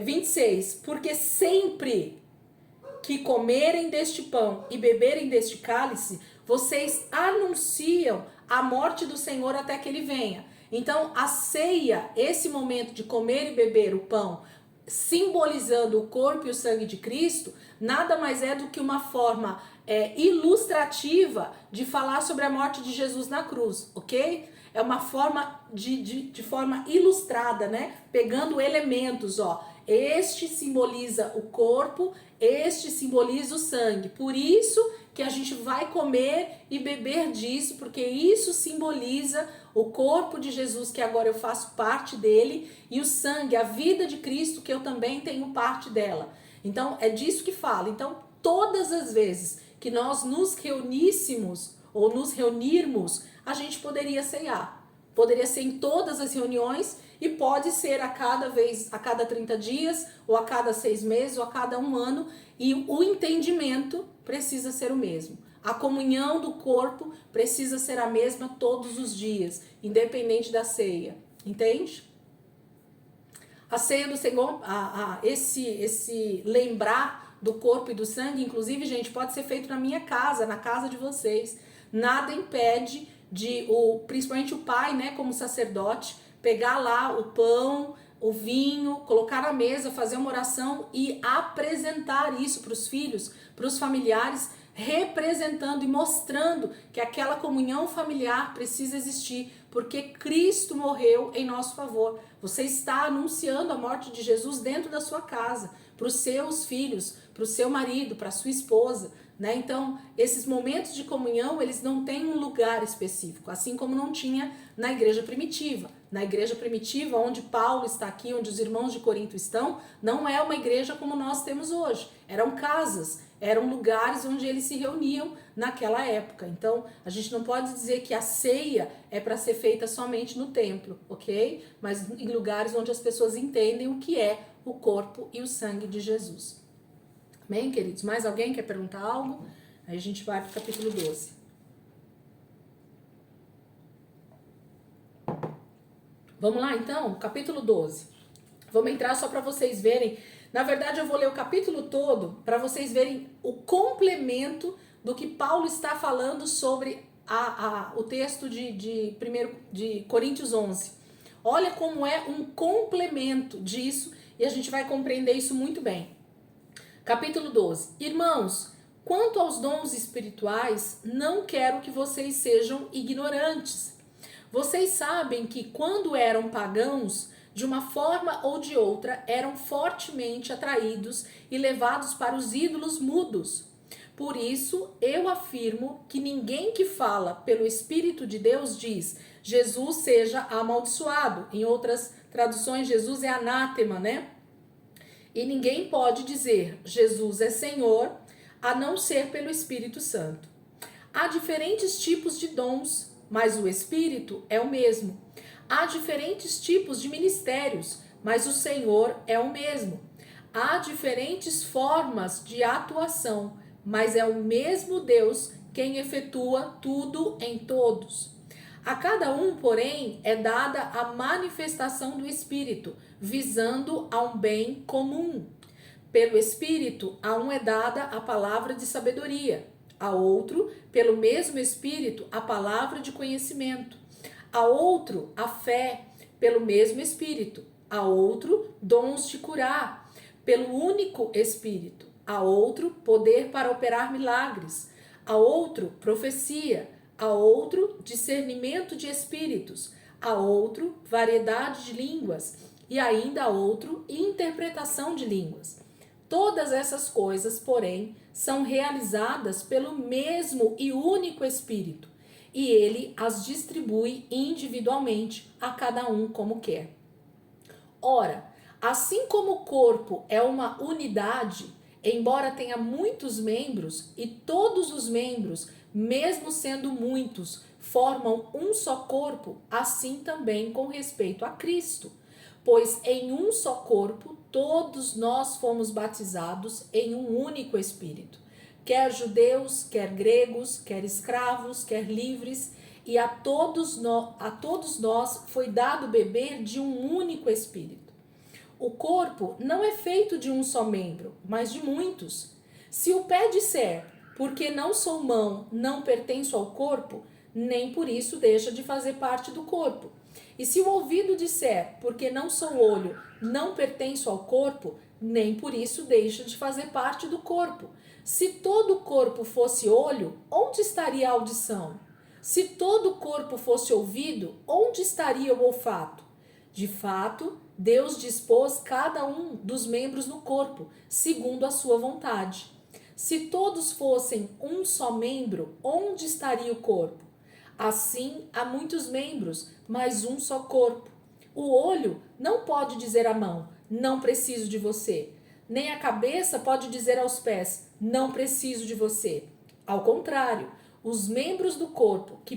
26, porque sempre que comerem deste pão e beberem deste cálice, vocês anunciam a morte do Senhor até que ele venha. Então a ceia, esse momento de comer e beber o pão, simbolizando o corpo e o sangue de Cristo, nada mais é do que uma forma ilustrativa de falar sobre a morte de Jesus na cruz, ok? É uma forma de forma ilustrada, né? Pegando elementos, ó. Este simboliza o corpo, este simboliza o sangue. Por isso que a gente vai comer e beber disso, porque isso simboliza o corpo de Jesus, que agora eu faço parte dele, e o sangue, a vida de Cristo, que eu também tenho parte dela. Então, é disso que fala. Então, todas as vezes que nós nos reuníssemos ou nos reunirmos, a gente poderia ceiar. Poderia ser em todas as reuniões e pode ser a cada 30 dias, ou a cada 6 meses, ou a cada 1 ano, e o entendimento precisa ser o mesmo. A comunhão do corpo precisa ser a mesma todos os dias, independente da ceia. Entende? A ceia do Senhor, esse lembrar do corpo e do sangue, inclusive, gente, pode ser feito na minha casa, na casa de vocês. Nada impede principalmente o pai, né, como sacerdote, pegar lá o pão, o vinho, colocar na mesa, fazer uma oração e apresentar isso para os filhos, para os familiares, representando e mostrando que aquela comunhão familiar precisa existir, porque Cristo morreu em nosso favor. Você está anunciando a morte de Jesus dentro da sua casa, para os seus filhos, para o seu marido, para a sua esposa, né? Então, esses momentos de comunhão, eles não têm um lugar específico, assim como não tinha na igreja primitiva. Na igreja primitiva, onde Paulo está aqui, onde os irmãos de Corinto estão, não é uma igreja como nós temos hoje. Eram casas, eram lugares onde eles se reuniam naquela época. Então, a gente não pode dizer que a ceia é para ser feita somente no templo, ok? Mas em lugares onde as pessoas entendem o que é o corpo e o sangue de Jesus. Amém, queridos? Mais alguém quer perguntar algo? Aí a gente vai para o capítulo 12. Vamos lá, então? Capítulo 12. Vamos entrar só para vocês verem. Na verdade, eu vou ler o capítulo todo para vocês verem o complemento do que Paulo está falando sobre o texto de Coríntios 11. Olha como é um complemento disso e a gente vai compreender isso muito bem. Capítulo 12. Irmãos, quanto aos dons espirituais, não quero que vocês sejam ignorantes. Vocês sabem que quando eram pagãos, de uma forma ou de outra, eram fortemente atraídos e levados para os ídolos mudos. Por isso, eu afirmo que ninguém que fala pelo Espírito de Deus diz Jesus seja amaldiçoado. Em outras traduções, Jesus é anátema, né? E ninguém pode dizer Jesus é Senhor, a não ser pelo Espírito Santo. Há diferentes tipos de dons, mas o Espírito é o mesmo. Há diferentes tipos de ministérios, mas o Senhor é o mesmo. Há diferentes formas de atuação, mas é o mesmo Deus quem efetua tudo em todos. A cada um, porém, é dada a manifestação do Espírito, visando a um bem comum. Pelo Espírito, a um é dada a palavra de sabedoria, a outro, pelo mesmo Espírito, a palavra de conhecimento, a outro, a fé, pelo mesmo Espírito, a outro, dons de curar, pelo único Espírito, a outro, poder para operar milagres, a outro, profecia, a outro, discernimento de espíritos, a outro, variedade de línguas, e ainda a outro, interpretação de línguas. Todas essas coisas, porém, são realizadas pelo mesmo e único Espírito, e ele as distribui individualmente a cada um como quer. Ora, assim como o corpo é uma unidade, embora tenha muitos membros, e todos os membros, mesmo sendo muitos, formam um só corpo, assim também com respeito a Cristo. Pois em um só corpo, todos nós fomos batizados em um único Espírito. Quer judeus, quer gregos, quer escravos, quer livres, e a todos nós foi dado beber de um único Espírito. O corpo não é feito de um só membro, mas de muitos. Se o pé disser, porque não sou mão, não pertenço ao corpo, nem por isso deixa de fazer parte do corpo. E se o ouvido disser, porque não sou olho, não pertenço ao corpo, nem por isso deixa de fazer parte do corpo. Se todo o corpo fosse olho, onde estaria a audição? Se todo o corpo fosse ouvido, onde estaria o olfato? De fato, Deus dispôs cada um dos membros no corpo, segundo a sua vontade. Se todos fossem um só membro, onde estaria o corpo? Assim, há muitos membros, mas um só corpo. O olho não pode dizer à mão, não preciso de você. Nem a cabeça pode dizer aos pés, não preciso de você. Ao contrário, os membros do corpo que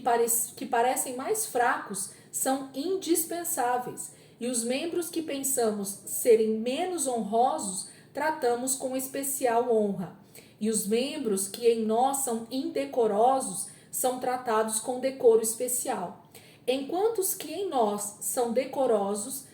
parecem mais fracos são indispensáveis, e os membros que pensamos serem menos honrosos tratamos com especial honra, e os membros que em nós são indecorosos são tratados com decoro especial, enquanto os que em nós são decorosos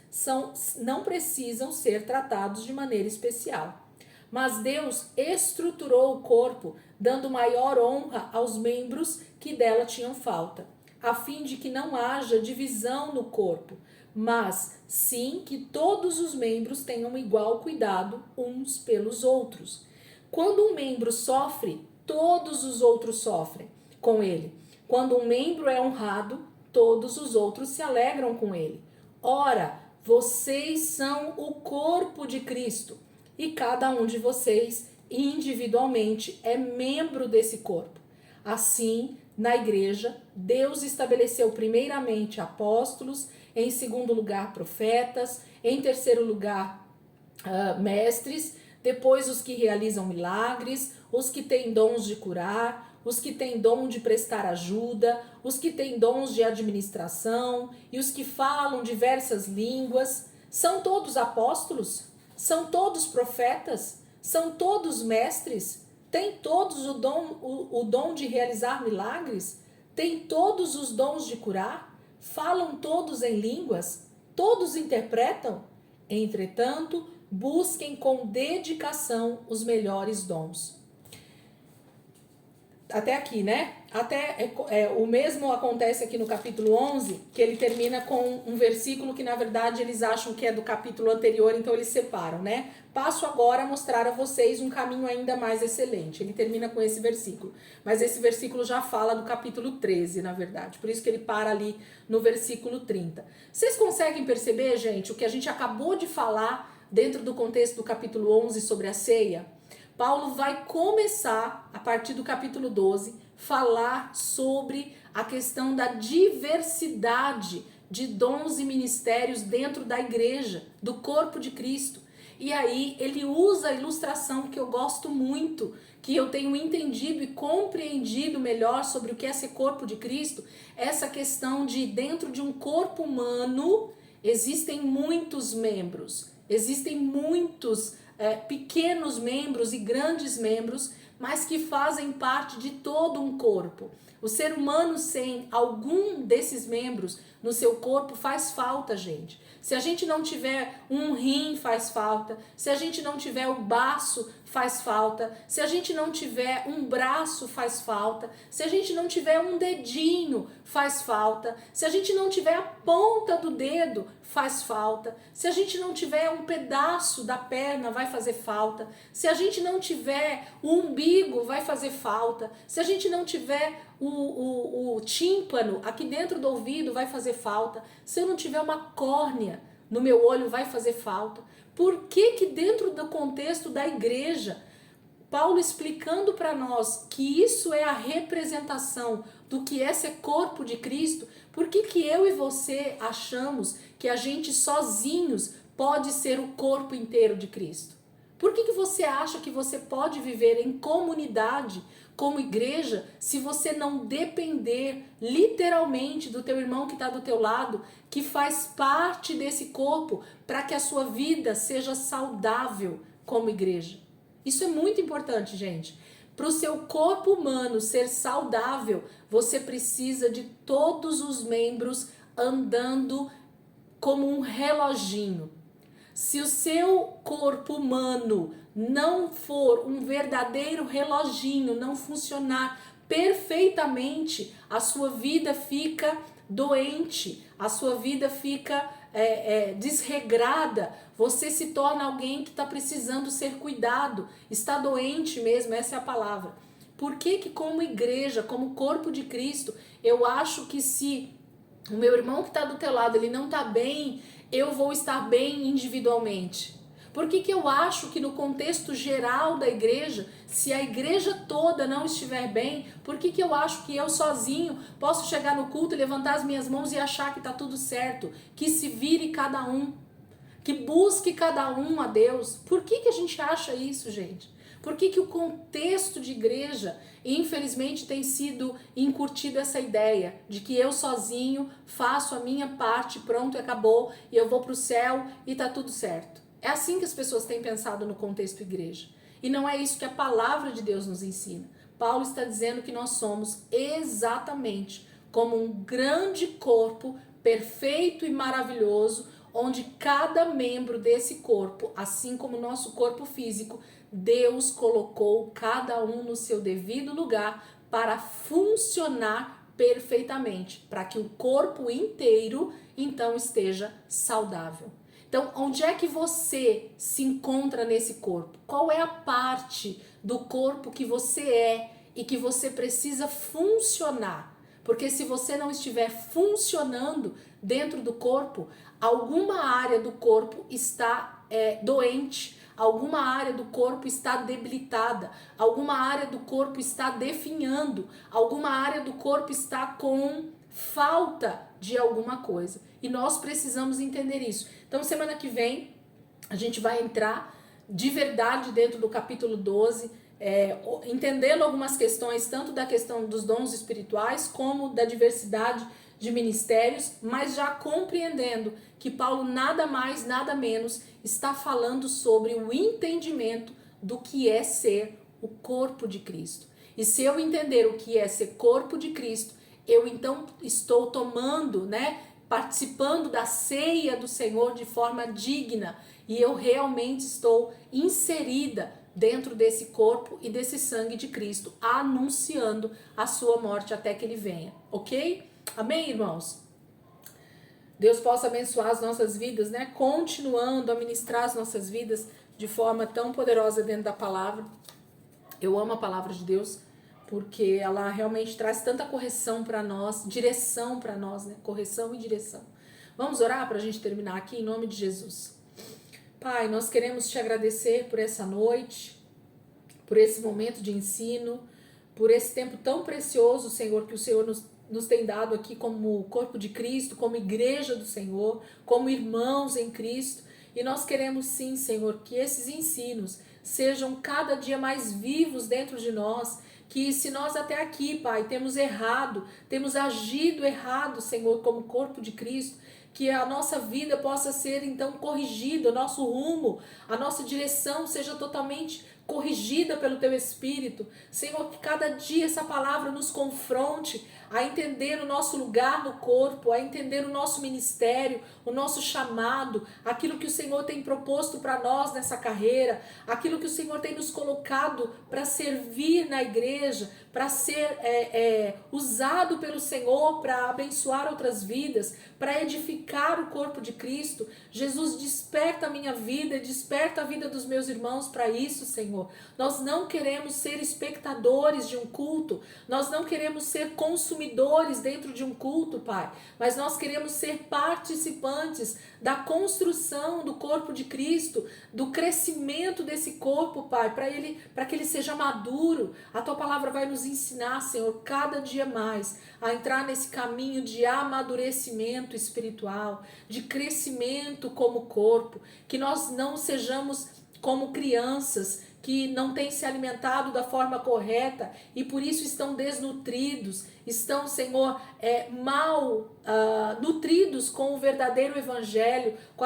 não precisam ser tratados de maneira especial. Mas Deus estruturou o corpo, dando maior honra aos membros que dela tinham falta, a fim de que não haja divisão no corpo, mas sim que todos os membros tenham igual cuidado uns pelos outros. Quando um membro sofre, todos os outros sofrem com ele. Quando um membro é honrado, todos os outros se alegram com ele. Ora, vocês são o corpo de Cristo e cada um de vocês individualmente é membro desse corpo. Assim, na igreja, Deus estabeleceu primeiramente apóstolos, em segundo lugar profetas, em terceiro lugar mestres, depois os que realizam milagres, os que têm dons de curar, os que têm dom de prestar ajuda, os que têm dons de administração e os que falam diversas línguas. São todos apóstolos? São todos profetas? São todos mestres? Têm todos o dom de realizar milagres? Têm todos os dons de curar? Falam todos em línguas? Todos interpretam? Entretanto, busquem com dedicação os melhores dons. Até aqui, né? O mesmo acontece aqui no capítulo 11, que ele termina com um versículo que, na verdade, eles acham que é do capítulo anterior, então eles separam, né? Passo agora a mostrar a vocês um caminho ainda mais excelente. Ele termina com esse versículo, mas esse versículo já fala do capítulo 13, na verdade. Por isso que ele para ali no versículo 30. Vocês conseguem perceber, gente, o que a gente acabou de falar dentro do contexto do capítulo 11 sobre a ceia? Paulo vai começar, a partir do capítulo 12, falar sobre a questão da diversidade de dons e ministérios dentro da igreja, do corpo de Cristo. E aí ele usa a ilustração que eu gosto muito, que eu tenho entendido e compreendido melhor sobre o que é ser corpo de Cristo, essa questão de dentro de um corpo humano existem muitos membros, existem muitos pequenos membros e grandes membros, mas que fazem parte de todo um corpo. O ser humano sem algum desses membros no seu corpo faz falta, gente. Se a gente não tiver um rim, faz falta. Se a gente não tiver o baço, faz falta. Se a gente não tiver um braço, faz falta. Se a gente não tiver um dedinho, faz falta. Se a gente não tiver a ponta do dedo, faz falta. Se a gente não tiver um pedaço da perna, vai fazer falta. Se a gente não tiver o umbigo, vai fazer falta. Se a gente não tiver o tímpano aqui dentro do ouvido, vai fazer falta. Se eu não tiver uma córnea no meu olho, vai fazer falta. Por que dentro do contexto da igreja, Paulo explicando para nós que isso é a representação do que é ser corpo de Cristo, por que eu e você achamos que a gente sozinhos pode ser o corpo inteiro de Cristo? Por que você acha que você pode viver em comunidade como igreja se você não depender literalmente do teu irmão que está do teu lado, que faz parte desse corpo, para que a sua vida seja saudável como igreja? Isso é muito importante, gente. Para o seu corpo humano ser saudável, você precisa de todos os membros andando como um reloginho. Se o seu corpo humano não for um verdadeiro reloginho, não funcionar perfeitamente, a sua vida fica doente, a sua vida fica desregrada, você se torna alguém que está precisando ser cuidado, está doente mesmo, essa é a palavra. Por que como igreja, como corpo de Cristo, eu acho que se o meu irmão que está do teu lado, ele não está bem, eu vou estar bem individualmente? Por que eu acho que no contexto geral da igreja, se a igreja toda não estiver bem, por que eu acho que eu sozinho posso chegar no culto e levantar as minhas mãos e achar que está tudo certo? Que se vire cada um, que busque cada um a Deus. Por que a gente acha isso, gente? Por que o contexto de igreja, infelizmente, tem sido incutido essa ideia de que eu sozinho faço a minha parte, pronto, acabou, e eu vou para o céu e tá tudo certo? É assim que as pessoas têm pensado no contexto igreja. E não é isso que a palavra de Deus nos ensina. Paulo está dizendo que nós somos exatamente como um grande corpo perfeito e maravilhoso, onde cada membro desse corpo, assim como o nosso corpo físico, Deus colocou cada um no seu devido lugar para funcionar perfeitamente, para que o corpo inteiro então esteja saudável. Então, onde é que você se encontra nesse corpo? Qual é a parte do corpo que você é e que você precisa funcionar? Porque se você não estiver funcionando dentro do corpo, alguma área do corpo está doente, alguma área do corpo está debilitada, alguma área do corpo está definhando, alguma área do corpo está com falta de alguma coisa. E nós precisamos entender isso. Então, semana que vem, a gente vai entrar de verdade dentro do capítulo 12, entendendo algumas questões, tanto da questão dos dons espirituais, como da diversidade de ministérios, mas já compreendendo que Paulo nada mais, nada menos está falando sobre o entendimento do que é ser o corpo de Cristo. E se eu entender o que é ser corpo de Cristo, eu então estou tomando, participando da ceia do Senhor de forma digna, e eu realmente estou inserida dentro desse corpo e desse sangue de Cristo, anunciando a sua morte até que ele venha, ok? Amém, irmãos? Deus possa abençoar as nossas vidas, continuando a ministrar as nossas vidas de forma tão poderosa dentro da palavra. Eu amo a palavra de Deus, porque ela realmente traz tanta correção para nós, direção para nós, correção e direção. Vamos orar para a gente terminar aqui, em nome de Jesus. Pai, nós queremos te agradecer por essa noite, por esse momento de ensino, por esse tempo tão precioso, Senhor, que o Senhor nos tem dado aqui como corpo de Cristo, como igreja do Senhor, como irmãos em Cristo. E nós queremos sim, Senhor, que esses ensinos sejam cada dia mais vivos dentro de nós, que se nós até aqui, Pai, temos errado, temos agido errado, Senhor, como corpo de Cristo, que a nossa vida possa ser então corrigida, o nosso rumo, a nossa direção seja totalmente corrigida pelo Teu Espírito. Senhor, que cada dia essa palavra nos confronte a entender o nosso lugar no corpo, a entender o nosso ministério, o nosso chamado, aquilo que o Senhor tem proposto para nós nessa carreira, aquilo que o Senhor tem nos colocado para servir na igreja, para ser usado pelo Senhor para abençoar outras vidas, para edificar o corpo de Cristo. Jesus, desperta a minha vida, desperta a vida dos meus irmãos para isso, Senhor. Nós não queremos ser espectadores de um culto, nós não queremos ser consumidores dentro de um culto, Pai, mas nós queremos ser participantes da construção do corpo de Cristo, do crescimento desse corpo, Pai, para que ele seja maduro. A Tua palavra vai nos ensinar, Senhor, cada dia mais a entrar nesse caminho de amadurecimento espiritual, de crescimento como corpo, que nós não sejamos como crianças que não têm se alimentado da forma correta e por isso estão desnutridos, estão, Senhor, mal nutridos com o verdadeiro evangelho, com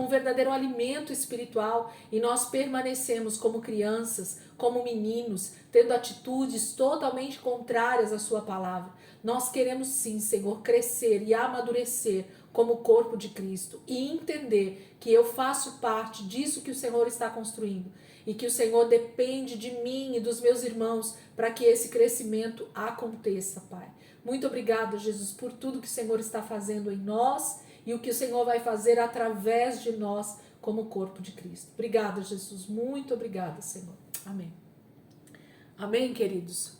o verdadeiro alimento espiritual, e nós permanecemos como crianças, como meninos, tendo atitudes totalmente contrárias à Sua palavra. Nós queremos sim, Senhor, crescer e amadurecer como corpo de Cristo e entender que eu faço parte disso que o Senhor está construindo e que o Senhor depende de mim e dos meus irmãos para que esse crescimento aconteça, Pai. Muito obrigada, Jesus, por tudo que o Senhor está fazendo em nós e o que o Senhor vai fazer através de nós como corpo de Cristo. Obrigada, Jesus. Muito obrigada, Senhor. Amém. Amém, queridos.